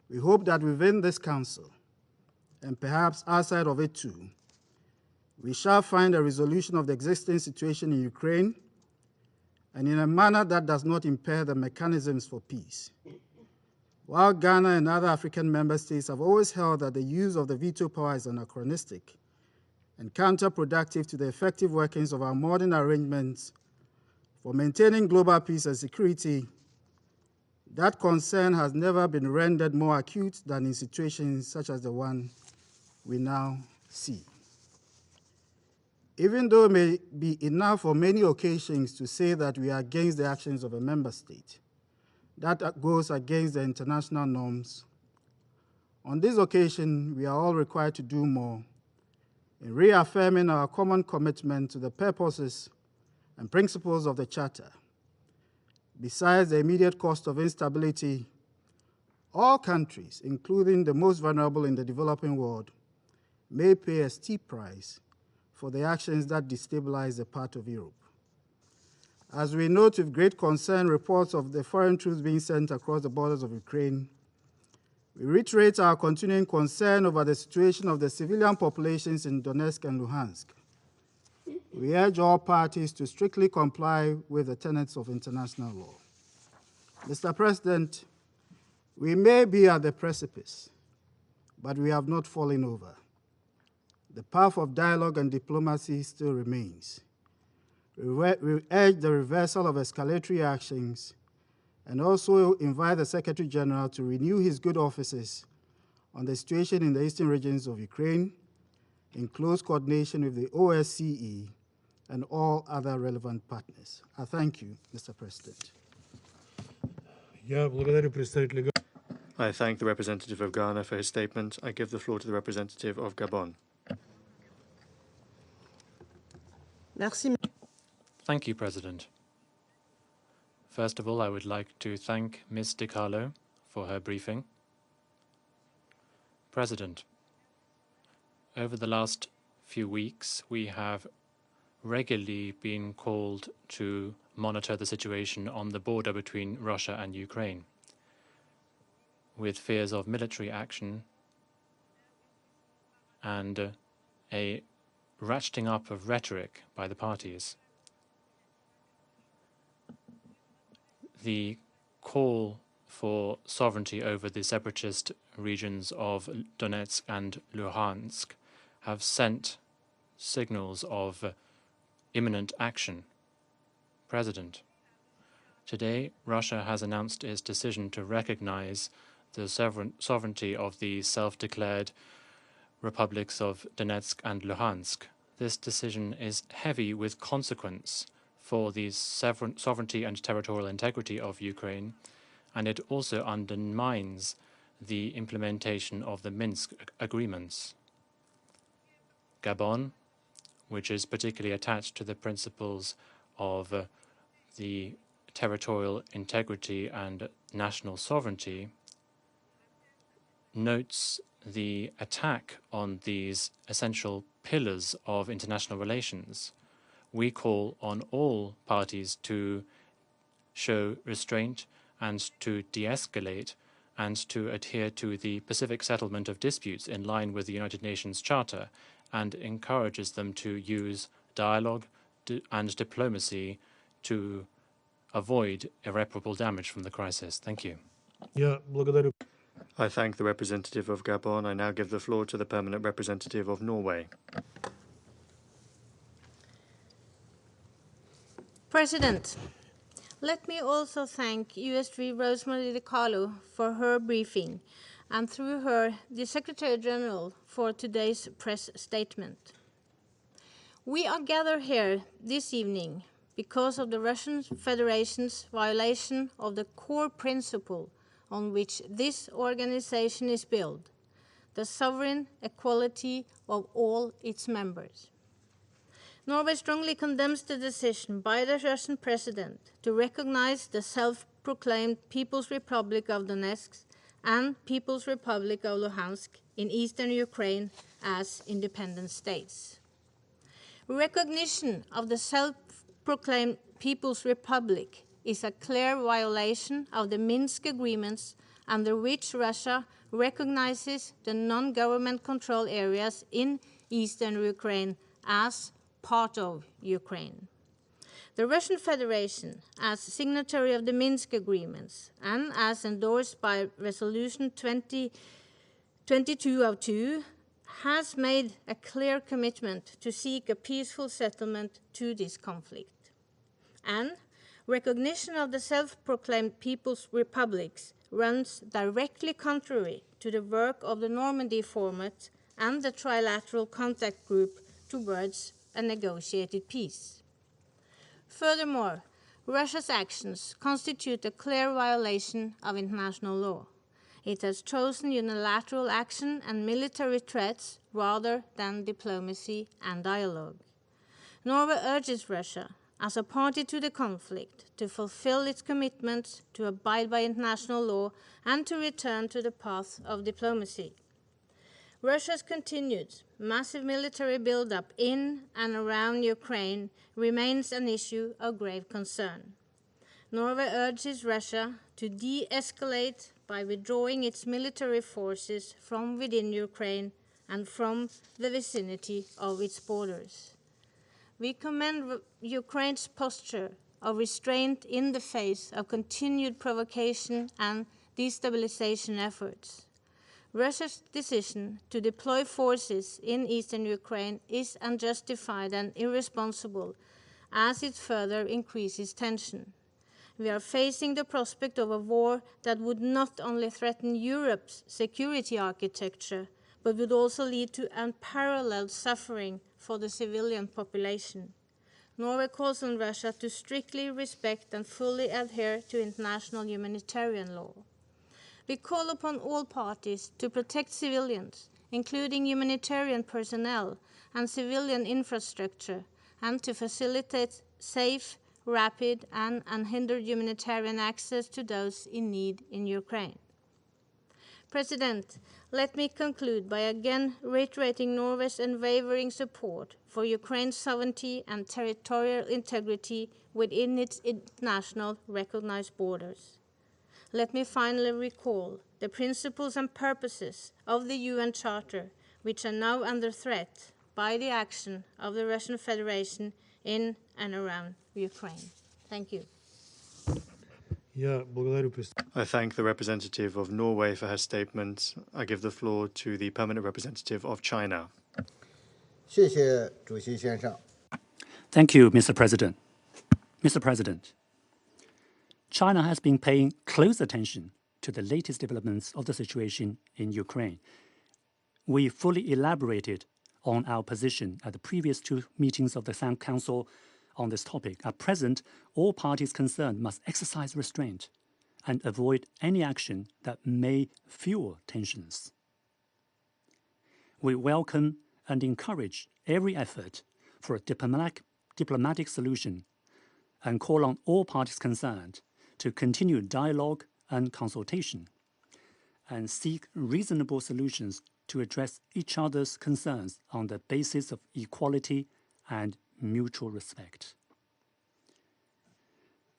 We hope that within this Council, and perhaps outside of it too, we shall find a resolution of the existing situation in Ukraine and in a manner that does not impair the mechanisms for peace. While Ghana and other African member states have always held that the use of the veto power is anachronistic and counterproductive to the effective workings of our modern arrangements for maintaining global peace and security, that concern has never been rendered more acute than in situations such as the one we now see. Even though it may be enough on many occasions to say that we are against the actions of a member state, that goes against the international norms. On this occasion, we are all required to do more in reaffirming our common commitment to the purposes and principles of the Charter. Besides the immediate cost of instability, all countries, including the most vulnerable in the developing world, may pay a steep price for the actions that destabilize a part of Europe. As we note with great concern reports of the foreign troops being sent across the borders of Ukraine, we reiterate our continuing concern over the situation of the civilian populations in Donetsk and Luhansk. We urge all parties to strictly comply with the tenets of international law. Mr. President, we may be at the precipice, but we have not fallen over. The path of dialogue and diplomacy still remains. We urge the reversal of escalatory actions and also invite the Secretary General to renew his good offices on the situation in the eastern regions of Ukraine in close coordination with the OSCE and all other relevant partners. I thank you, Mr. President. I thank the representative of Ghana for his statement. I give the floor to the representative of Gabon. Thank you, President. First of all, I would like to thank Ms. De Carlo for her briefing. President, over the last few weeks, we have regularly been called to monitor the situation on the border between Russia and Ukraine, with fears of military action and a ratcheting up of rhetoric by the parties. The call for sovereignty over the separatist regions of Donetsk and Luhansk have sent signals of imminent action. President, today Russia has announced its decision to recognize the sovereignty of the self-declared republics of Donetsk and Luhansk. This decision is heavy with consequence for the sovereignty and territorial integrity of Ukraine, and it also undermines the implementation of the Minsk agreements. Gabon, which is particularly attached to the principles of the territorial integrity and national sovereignty, notes the attack on these essential pillars of international relations. We call on all parties to show restraint and to de-escalate and to adhere to the Pacific settlement of disputes in line with the United Nations Charter, and encourages them to use dialogue and diplomacy to avoid irreparable damage from the crisis. Thank you. I thank the representative of Gabon. I now give the floor to the permanent representative of Norway. President, Let me also thank USG Rosemary DiCarlo for her briefing, and through her, the Secretary General for today's press statement. We are gathered here this evening because of the Russian Federation's violation of the core principle on which this organization is built, the sovereign equality of all its members. Norway strongly condemns the decision by the Russian President to recognize the self-proclaimed People's Republic of Donetsk and People's Republic of Luhansk in eastern Ukraine as independent states. Recognition of the self-proclaimed People's Republic is a clear violation of the Minsk agreements under which Russia recognizes the non-government control areas in eastern Ukraine as part of Ukraine. The Russian Federation, as signatory of the Minsk agreements and as endorsed by Resolution 2202, has made a clear commitment to seek a peaceful settlement to this conflict. And recognition of the self-proclaimed People's Republics runs directly contrary to the work of the Normandy format and the Trilateral Contact Group towards a negotiated peace. Furthermore, Russia's actions constitute a clear violation of international law. It has chosen unilateral action and military threats rather than diplomacy and dialogue. Norway urges Russia, as a party to the conflict, to fulfill its commitments to abide by international law and to return to the path of diplomacy. Russia's continued massive military buildup in and around Ukraine remains an issue of grave concern. Norway urges Russia to de-escalate by withdrawing its military forces from within Ukraine and from the vicinity of its borders. We commend Ukraine's posture of restraint in the face of continued provocation and destabilization efforts. Russia's decision to deploy forces in eastern Ukraine is unjustified and irresponsible, as it further increases tension. We are facing the prospect of a war that would not only threaten Europe's security architecture, but would also lead to unparalleled suffering for the civilian population. Norway calls on Russia to strictly respect and fully adhere to international humanitarian law. We call upon all parties to protect civilians, including humanitarian personnel and civilian infrastructure, and to facilitate safe, rapid, and unhindered humanitarian access to those in need in Ukraine. President, let me conclude by again reiterating Norway's unwavering support for Ukraine's sovereignty and territorial integrity within its international recognized borders. Let me finally recall the principles and purposes of the UN Charter, which are now under threat by the action of the Russian Federation in and around Ukraine. Thank you. I thank the representative of Norway for her statement. I give the floor to the permanent representative of China. Thank you, Mr. President. Mr. President, China has been paying close attention to the latest developments of the situation in Ukraine. We fully elaborated on our position at the previous two meetings of the Council on this topic. At present, all parties concerned must exercise restraint and avoid any action that may fuel tensions. We welcome and encourage every effort for a diplomatic solution and call on all parties concerned to continue dialogue and consultation and seek reasonable solutions to address each other's concerns on the basis of equality and mutual respect.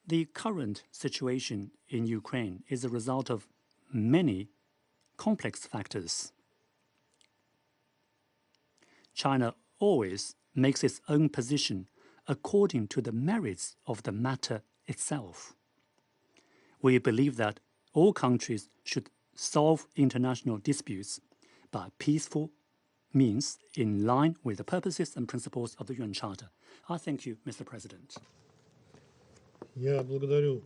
The current situation in Ukraine is a result of many complex factors. China always makes its own position according to the merits of the matter itself. We believe that all countries should solve international disputes by peaceful means in line with the purposes and principles of the UN Charter. I thank you, Mr. President. Я благодарю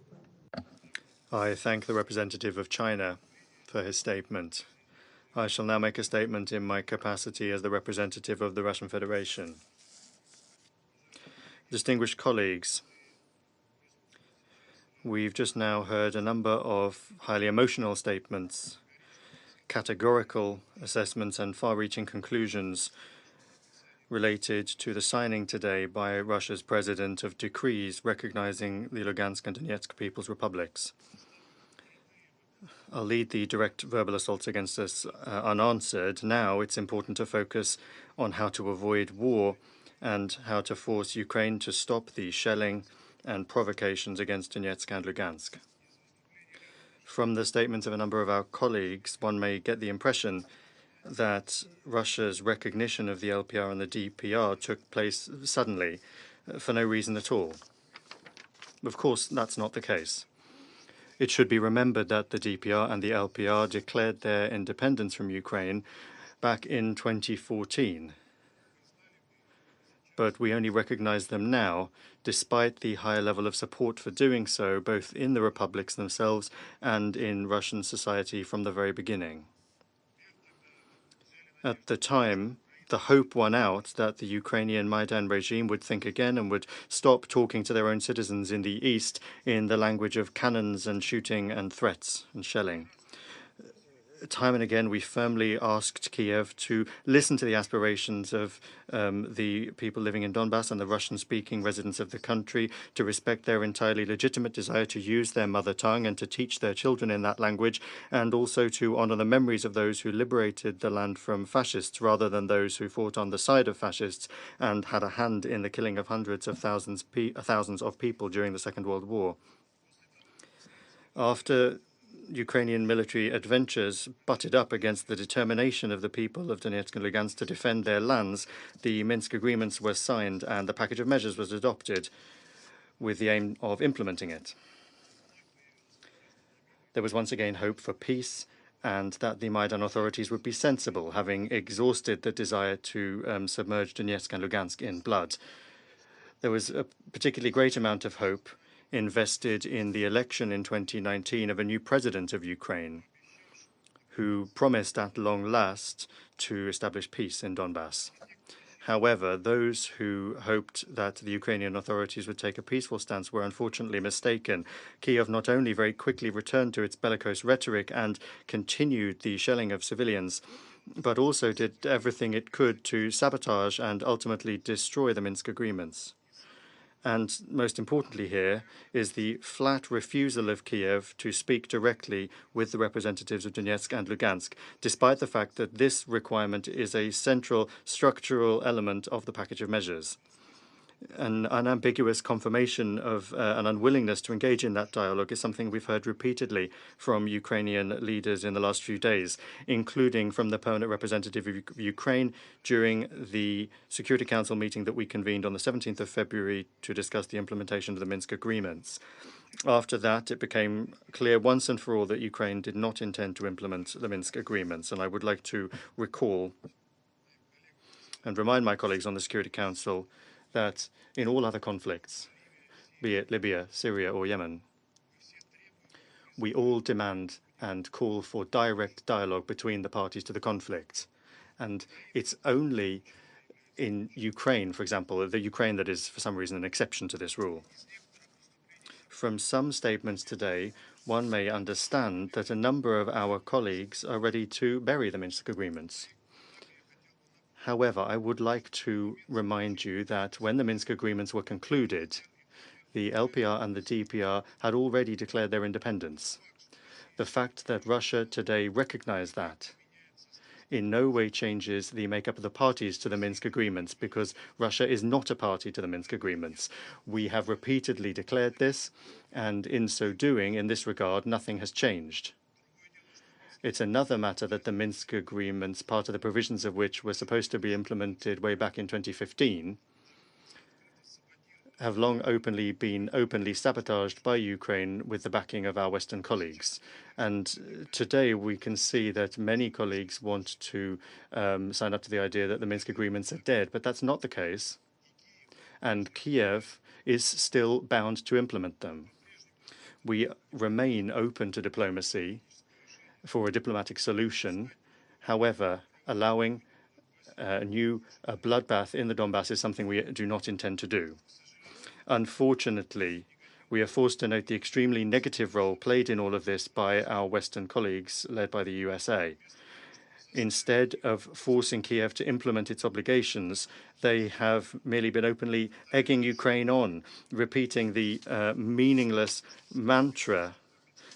I thank the representative of China for his statement. I shall now make a statement in my capacity as the representative of the Russian Federation. Distinguished colleagues, we've just now heard a number of highly emotional statements, categorical assessments, and far-reaching conclusions related to the signing today by Russia's president of decrees recognizing the Lugansk and Donetsk People's Republics. I'll leave the direct verbal assaults against us unanswered. Now it's important to focus on how to avoid war and how to force Ukraine to stop the shelling and provocations against Donetsk and Lugansk. From the statements of a number of our colleagues, one may get the impression that Russia's recognition of the LPR and the DPR took place suddenly, for no reason at all. Of course, that's not the case. It should be remembered that the DPR and the LPR declared their independence from Ukraine back in 2014. But we only recognize them now, despite the higher level of support for doing so, both in the republics themselves and in Russian society from the very beginning. At the time, the hope won out that the Ukrainian Maidan regime would think again and would stop talking to their own citizens in the east in the language of cannons and shooting and threats and shelling. Time and again, we firmly asked Kiev to listen to the aspirations of the people living in Donbass and the Russian-speaking residents of the country, to respect their entirely legitimate desire to use their mother tongue and to teach their children in that language, and also to honor the memories of those who liberated the land from fascists rather than those who fought on the side of fascists and had a hand in the killing of hundreds of thousands of people during the Second World War. After Ukrainian military adventures butted up against the determination of the people of Donetsk and Lugansk to defend their lands, the Minsk agreements were signed and the package of measures was adopted with the aim of implementing it. There was once again hope for peace and that the Maidan authorities would be sensible, having exhausted the desire to submerge Donetsk and Lugansk in blood. There was a particularly great amount of hope invested in the election in 2019 of a new president of Ukraine, who promised at long last to establish peace in Donbass. However, those who hoped that the Ukrainian authorities would take a peaceful stance were unfortunately mistaken. Kiev not only very quickly returned to its bellicose rhetoric and continued the shelling of civilians, but also did everything it could to sabotage and ultimately destroy the Minsk agreements. And most importantly here is the flat refusal of Kiev to speak directly with the representatives of Donetsk and Lugansk, despite the fact that this requirement is a central structural element of the package of measures. An unambiguous confirmation of an unwillingness to engage in that dialogue is something we've heard repeatedly from Ukrainian leaders in the last few days, including from the permanent representative of Ukraine during the Security Council meeting that we convened on the 17th of February to discuss the implementation of the Minsk agreements. After that, it became clear once and for all that Ukraine did not intend to implement the Minsk agreements, and I would like to recall and remind my colleagues on the Security Council that in all other conflicts, be it Libya, Syria, or Yemen, we all demand and call for direct dialogue between the parties to the conflict. And it's only in Ukraine, for example, the Ukraine that is for some reason an exception to this rule. From some statements today, one may understand that a number of our colleagues are ready to bury the Minsk agreements. However, I would like to remind you that when the Minsk agreements were concluded, the LPR and the DPR had already declared their independence. The fact that Russia today recognized that in no way changes the makeup of the parties to the Minsk agreements, because Russia is not a party to the Minsk agreements. We have repeatedly declared this, and in so doing, in this regard, nothing has changed. It's another matter that the Minsk agreements, part of the provisions of which were supposed to be implemented way back in 2015, have long been openly sabotaged by Ukraine with the backing of our Western colleagues. And today we can see that many colleagues want to sign up to the idea that the Minsk agreements are dead, but that's not the case. and Kiev is still bound to implement them. We remain open to diplomacy for a diplomatic solution. However, allowing a new bloodbath in the Donbass is something we do not intend to do. Unfortunately, we are forced to note the extremely negative role played in all of this by our Western colleagues, led by the USA. Instead of forcing Kiev to implement its obligations, they have merely been openly egging Ukraine on, repeating the meaningless mantra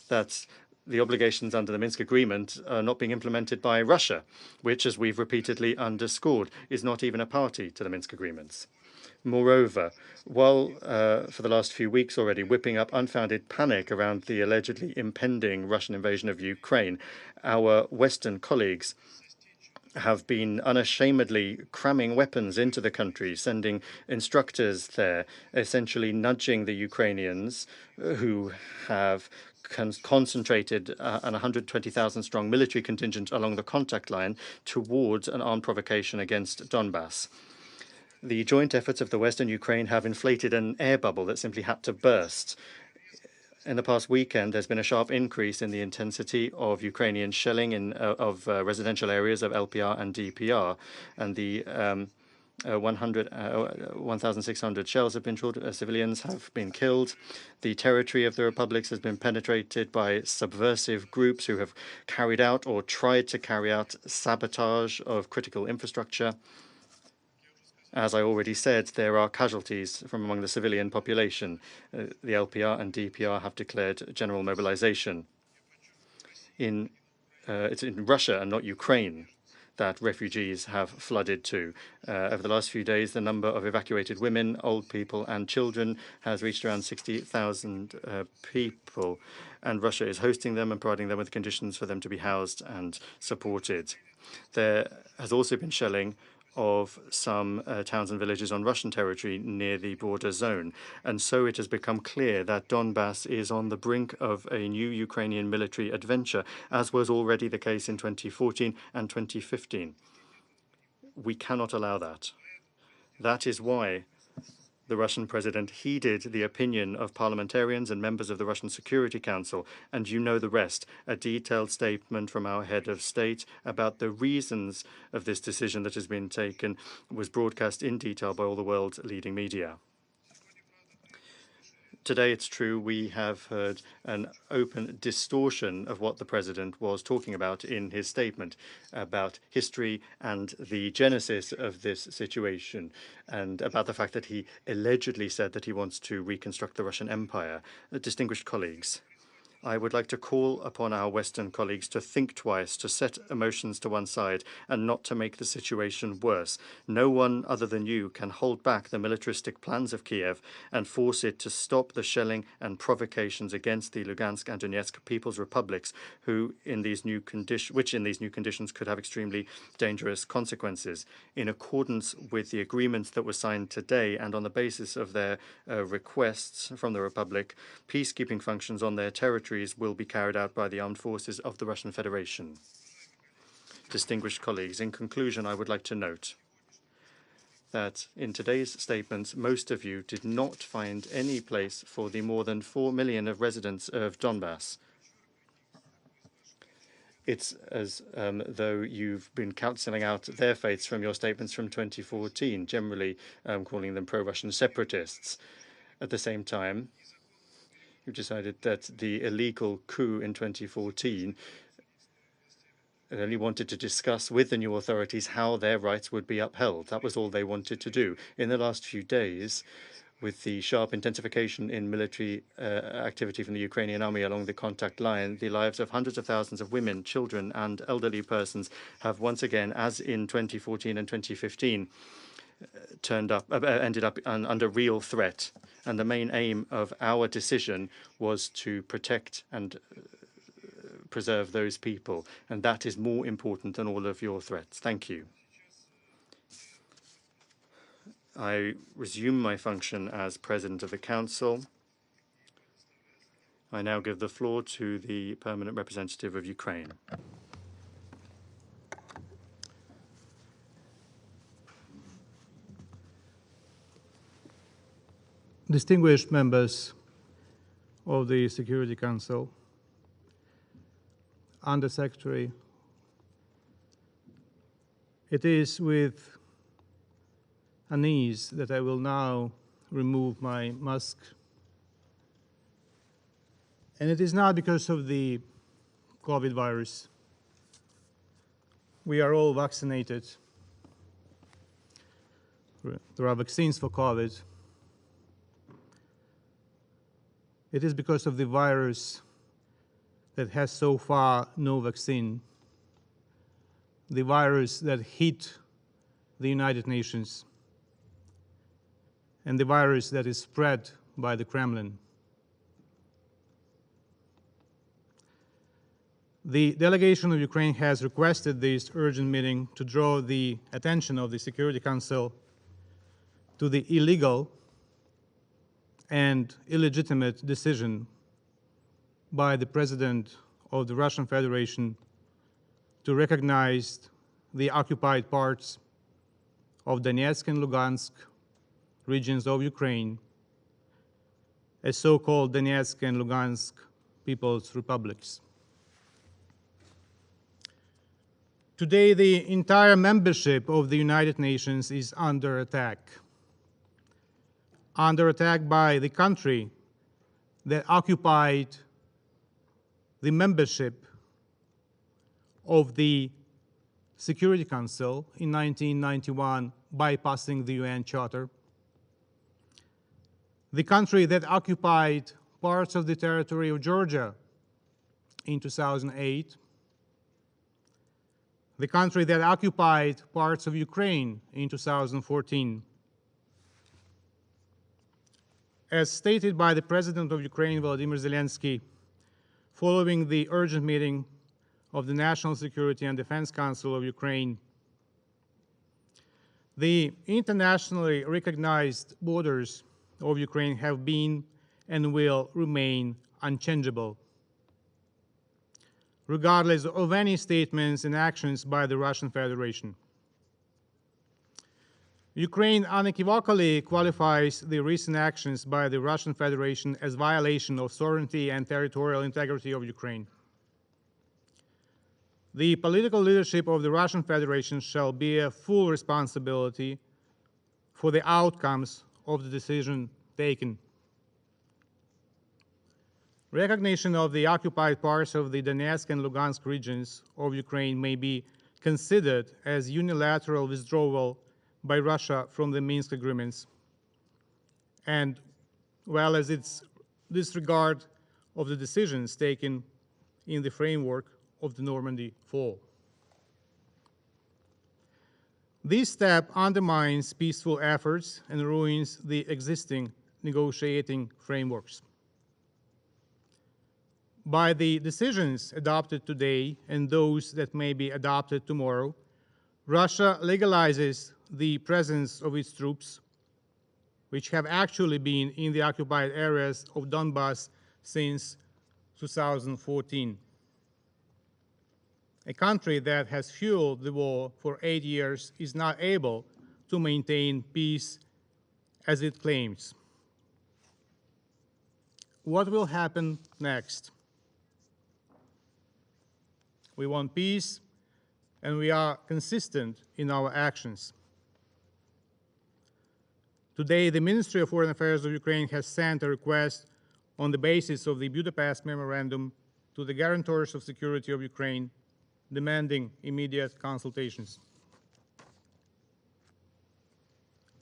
that the obligations under the Minsk Agreement are not being implemented by Russia, which, as we've repeatedly underscored, is not even a party to the Minsk Agreements. Moreover, while for the last few weeks already whipping up unfounded panic around the allegedly impending Russian invasion of Ukraine, our Western colleagues have been unashamedly cramming weapons into the country, sending instructors there, essentially nudging the Ukrainians who have concentrated an 120,000-strong military contingent along the contact line towards an armed provocation against Donbass. The joint efforts of the West and Ukraine have inflated an air bubble that simply had to burst. In the past weekend, there's been a sharp increase in the intensity of Ukrainian shelling of residential areas of LPR and DPR, and the 1,600 shells have been shot. Civilians have been killed. The territory of the republics has been penetrated by subversive groups who have carried out or tried to carry out sabotage of critical infrastructure. As I already said, there are casualties from among the civilian population. The LPR and DPR have declared general mobilization. It's in Russia and not Ukraine that refugees have flooded to. Over the last few days, the number of evacuated women, old people, and children has reached around 60,000 people, and Russia is hosting them and providing them with conditions for them to be housed and supported. There has also been shelling of some towns and villages on Russian territory near the border zone. And so it has become clear that Donbass is on the brink of a new Ukrainian military adventure, as was already the case in 2014 and 2015. We cannot allow that. That is why the Russian president heeded the opinion of parliamentarians and members of the Russian Security Council, and you know the rest. A detailed statement from our head of state about the reasons of this decision that has been taken was broadcast in detail by all the world's leading media. Today, it's true, we have heard an open distortion of what the president was talking about in his statement about history and the genesis of this situation, and about the fact that he allegedly said that he wants to reconstruct the Russian Empire. Distinguished colleagues, I would like to call upon our Western colleagues to think twice, to set emotions to one side, and not to make the situation worse. No one other than you can hold back the militaristic plans of Kiev and force it to stop the shelling and provocations against the Lugansk and Donetsk People's Republics, which in these new conditions could have extremely dangerous consequences. In accordance with the agreements that were signed today and on the basis of their requests from the Republic, peacekeeping functions on their territories will be carried out by the armed forces of the Russian Federation. Distinguished colleagues, in conclusion, I would like to note that in today's statements, most of you did not find any place for the more than 4 million of residents of Donbass. It's as though you've been cancelling out their fates from your statements from 2014, generally calling them pro-Russian separatists. At the same time, you've decided that the illegal coup in 2014 only wanted to discuss with the new authorities how their rights would be upheld. That was all they wanted to do. In the last few days, with the sharp intensification in military activity from the Ukrainian army along the contact line, the lives of hundreds of thousands of women, children, and elderly persons have once again, as in 2014 and 2015, ended up under real threat. And the main aim of our decision was to protect and preserve those people. And that is more important than all of your threats. Thank you. I resume my function as President of the Council. I now give the floor to the Permanent Representative of Ukraine. distinguished members of the Security Council, Under-Secretary, it is with unease that I will now remove my mask. And it is not because of the COVID virus. We are all vaccinated. There are vaccines for COVID. It is because of the virus that has so far no vaccine, the virus that hit the United Nations, and the virus that is spread by the Kremlin. The delegation of Ukraine has requested this urgent meeting to draw the attention of the Security Council to the illegal and illegitimate decision by the President of the Russian Federation to recognize the occupied parts of Donetsk and Lugansk regions of Ukraine as so-called Donetsk and Lugansk People's Republics. Today, the entire membership of the United Nations is under attack by the country that occupied the membership of the Security Council in 1991, bypassing the UN Charter. The country that occupied parts of the territory of Georgia in 2008. The country that occupied parts of Ukraine in 2014. As stated by the President of Ukraine, Volodymyr Zelensky, following the urgent meeting of the National Security and Defense Council of Ukraine, the internationally recognized borders of Ukraine have been and will remain unchangeable, regardless of any statements and actions by the Russian Federation. Ukraine unequivocally qualifies the recent actions by the Russian Federation as violation of sovereignty and territorial integrity of Ukraine. The political leadership of the Russian Federation shall bear full responsibility for the outcomes of the decision taken. Recognition of the occupied parts of the Donetsk and Lugansk regions of Ukraine may be considered as unilateral withdrawal by Russia from the Minsk agreements, and well as its disregard of the decisions taken in the framework of the Normandy Fall. This step undermines peaceful efforts and ruins the existing negotiating frameworks. By the decisions adopted today and those that may be adopted tomorrow, Russia legalizes the presence of its troops, which have actually been in the occupied areas of Donbass since 2014. A country that has fueled the war for 8 years is not able to maintain peace as it claims. What will happen next? We want peace, and we are consistent in our actions. Today, the Ministry of Foreign Affairs of Ukraine has sent a request on the basis of the Budapest Memorandum to the Guarantors of Security of Ukraine, demanding immediate consultations.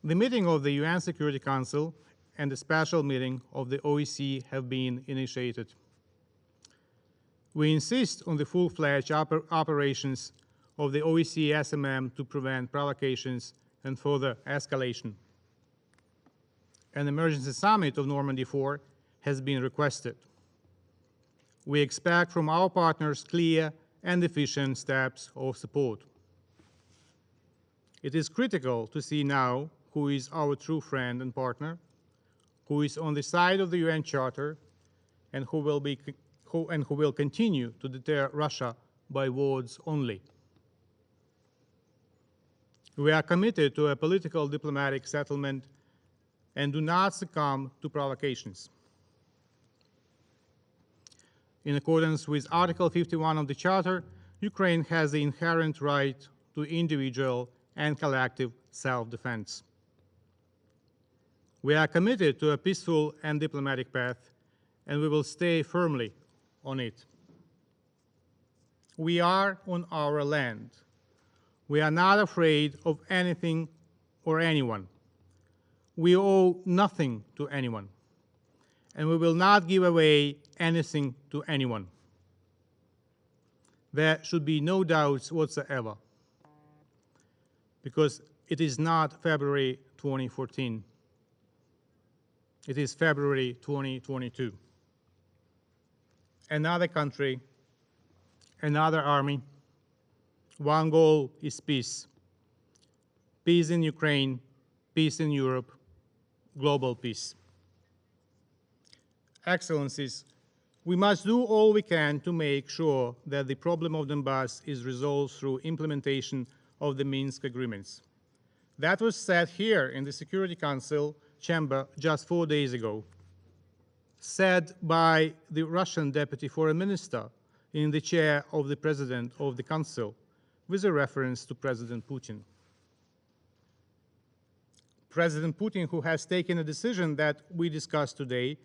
The meeting of the UN Security Council and the special meeting of the OEC have been initiated. We insist on the full-fledged operations of the OEC SMM to prevent provocations and further escalation. An emergency summit of Normandy 4 has been requested. We expect from our partners clear and efficient steps of support. It is critical to see now who is our true friend and partner, who is on the side of the UN Charter, and who will continue to deter Russia by words only. We are committed to a political diplomatic settlement and do not succumb to provocations. In accordance with Article 51 of the Charter, Ukraine has the inherent right to individual and collective self-defense. We are committed to a peaceful and diplomatic path, and we will stay firmly on it. We are on our land. We are not afraid of anything or anyone. We owe nothing to anyone, and we will not give away anything to anyone. There should be no doubts whatsoever, because it is not February 2014. It is February 2022. Another country, another army. One goal is peace. Peace in Ukraine, peace in Europe, global peace. Excellencies, we must do all we can to make sure that the problem of Donbass is resolved through implementation of the Minsk agreements. That was said here in the Security Council chamber just 4 days ago, said by the Russian Deputy Foreign Minister in the chair of the President of the Council, with a reference to President Putin. President Putin, who has taken a decision that we discussed today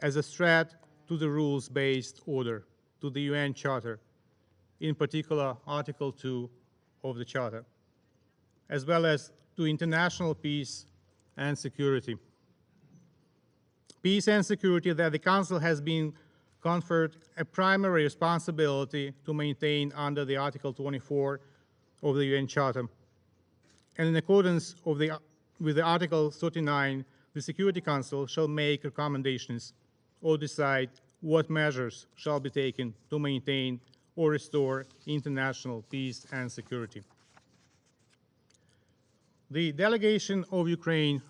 as a threat to the rules-based order, to the UN Charter, in particular Article 2 of the Charter, as well as to international peace and security. Peace and security that the Council has been conferred a primary responsibility to maintain under the Article 24 of the UN Charter. And in accordance with the Article 39, the Security Council shall make recommendations or decide what measures shall be taken to maintain or restore international peace and security. The delegation of Ukraine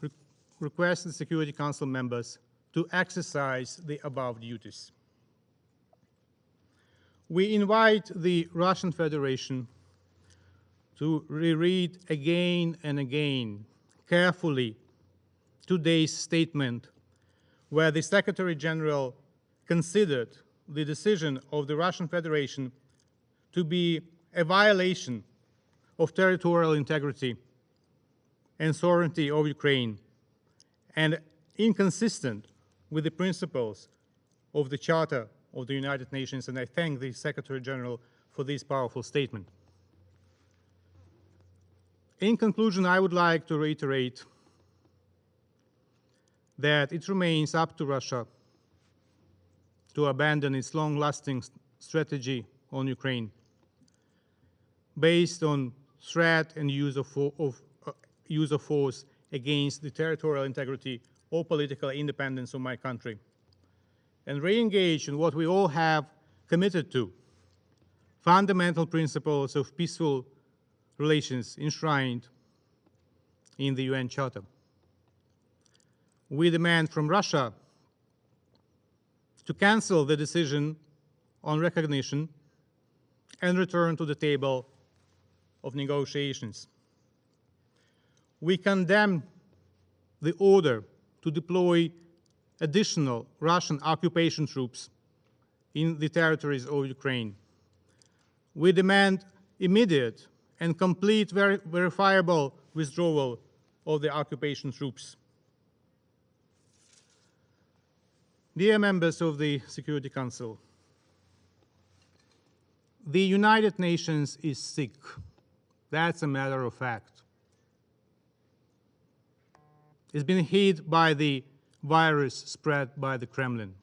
requests the Security Council members to exercise the above duties. We invite the Russian Federation to reread again and again, carefully, today's statement, where the Secretary General considered the decision of the Russian Federation to be a violation of territorial integrity and sovereignty of Ukraine, and inconsistent with the principles of the Charter of the United Nations, and I thank the Secretary General for this powerful statement. In conclusion, I would like to reiterate that it remains up to Russia to abandon its long-lasting strategy on Ukraine, based on threat and use of force against the territorial integrity or political independence of my country, and re-engage in what we all have committed to, fundamental principles of peaceful relations enshrined in the UN Charter. We demand from Russia to cancel the decision on recognition and return to the table of negotiations. We condemn the order to deploy additional Russian occupation troops in the territories of Ukraine. We demand immediate and complete verifiable withdrawal of the occupation troops. Dear members of the Security Council, the United Nations is sick. That's a matter of fact. It's been hit by the virus spread by the Kremlin.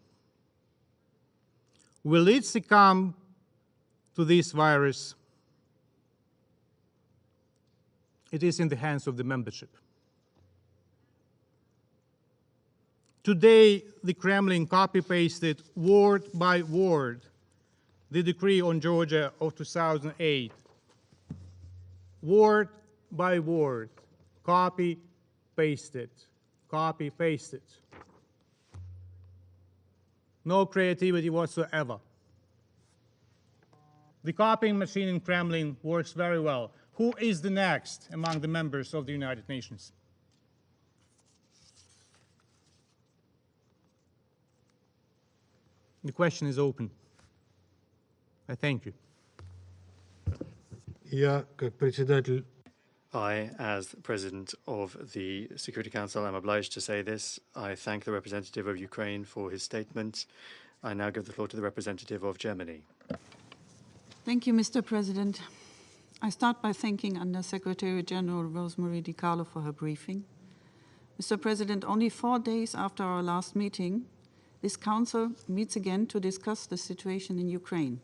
Will it succumb to this virus? It is in the hands of the membership. Today, the Kremlin copy-pasted word by word the decree on Georgia of 2008. Word by word, copy-pasted, copy-pasted. No creativity whatsoever. The copying machine in Kremlin works very well. Who is the next among the members of the United Nations? The question is open. I thank you. Я, как председатель I, as President of the Security Council, am obliged to say this. I thank the representative of Ukraine for his statement. I now give the floor to the representative of Germany. Thank you, Mr. President. I start by thanking Under Secretary General Rosemary DiCarlo for her briefing. Mr. President, only 4 days after our last meeting, this Council meets again to discuss the situation in Ukraine.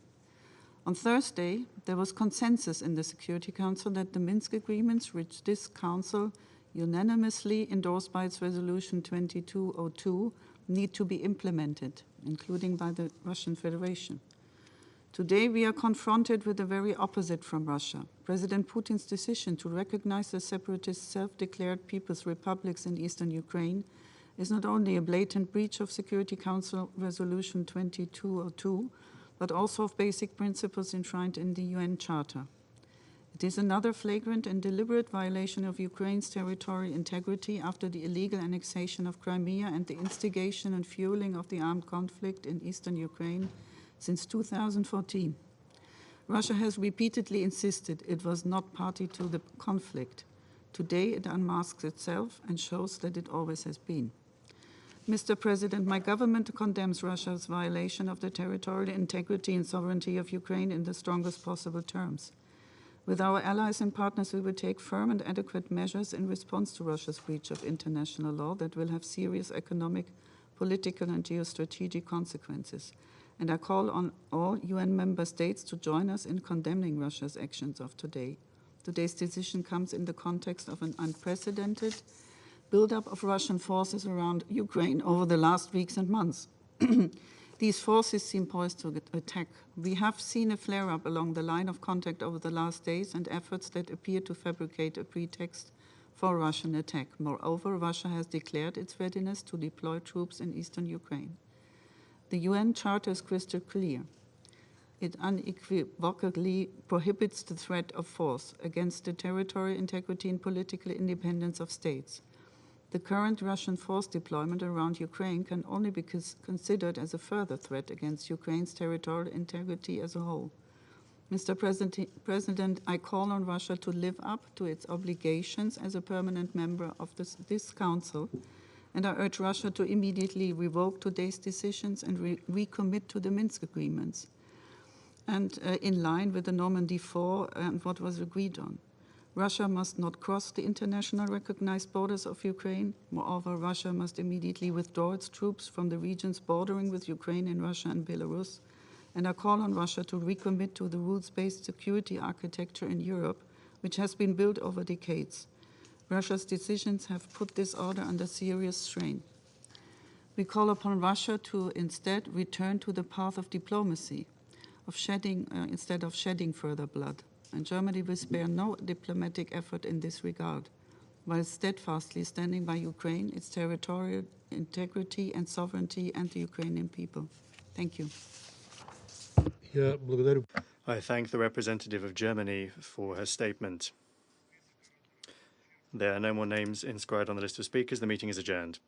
On Thursday, there was consensus in the Security Council that the Minsk agreements, which this Council unanimously endorsed by its Resolution 2202, need to be implemented, including by the Russian Federation. Today, we are confronted with the very opposite from Russia. President Putin's decision to recognize the separatist self-declared People's Republics in eastern Ukraine is not only a blatant breach of Security Council Resolution 2202, but also of basic principles enshrined in the UN Charter. It is another flagrant and deliberate violation of Ukraine's territorial integrity after the illegal annexation of Crimea and the instigation and fueling of the armed conflict in eastern Ukraine since 2014. Russia has repeatedly insisted it was not party to the conflict. Today it unmasks itself and shows that it always has been. Mr. President, my government condemns Russia's violation of the territorial integrity and sovereignty of Ukraine in the strongest possible terms. With our allies and partners, we will take firm and adequate measures in response to Russia's breach of international law that will have serious economic, political, and geostrategic consequences. And I call on all UN member states to join us in condemning Russia's actions of today. Today's decision comes in the context of an unprecedented buildup of Russian forces around Ukraine over the last weeks and months. These forces seem poised to attack. We have seen a flare-up along the line of contact over the last days and efforts that appear to fabricate a pretext for a Russian attack. Moreover, Russia has declared its readiness to deploy troops in eastern Ukraine. The UN Charter is crystal clear. It unequivocally prohibits the threat of force against the territorial integrity and political independence of states. The current Russian force deployment around Ukraine can only be considered as a further threat against Ukraine's territorial integrity as a whole. Mr. President, I call on Russia to live up to its obligations as a permanent member of this Council, and I urge Russia to immediately revoke today's decisions and recommit to the Minsk agreements, and in line with the Normandy 4 and what was agreed on. Russia must not cross the international recognized borders of Ukraine. Moreover, Russia must immediately withdraw its troops from the regions bordering with Ukraine in Russia and Belarus. And I call on Russia to recommit to the rules-based security architecture in Europe, which has been built over decades. Russia's decisions have put this order under serious strain. We call upon Russia to instead return to the path of diplomacy, instead of shedding further blood. And Germany will spare no diplomatic effort in this regard, while steadfastly standing by Ukraine, its territorial integrity and sovereignty, and the Ukrainian people. Thank you. I thank the representative of Germany for her statement. There are no more names inscribed on the list of speakers. The meeting is adjourned.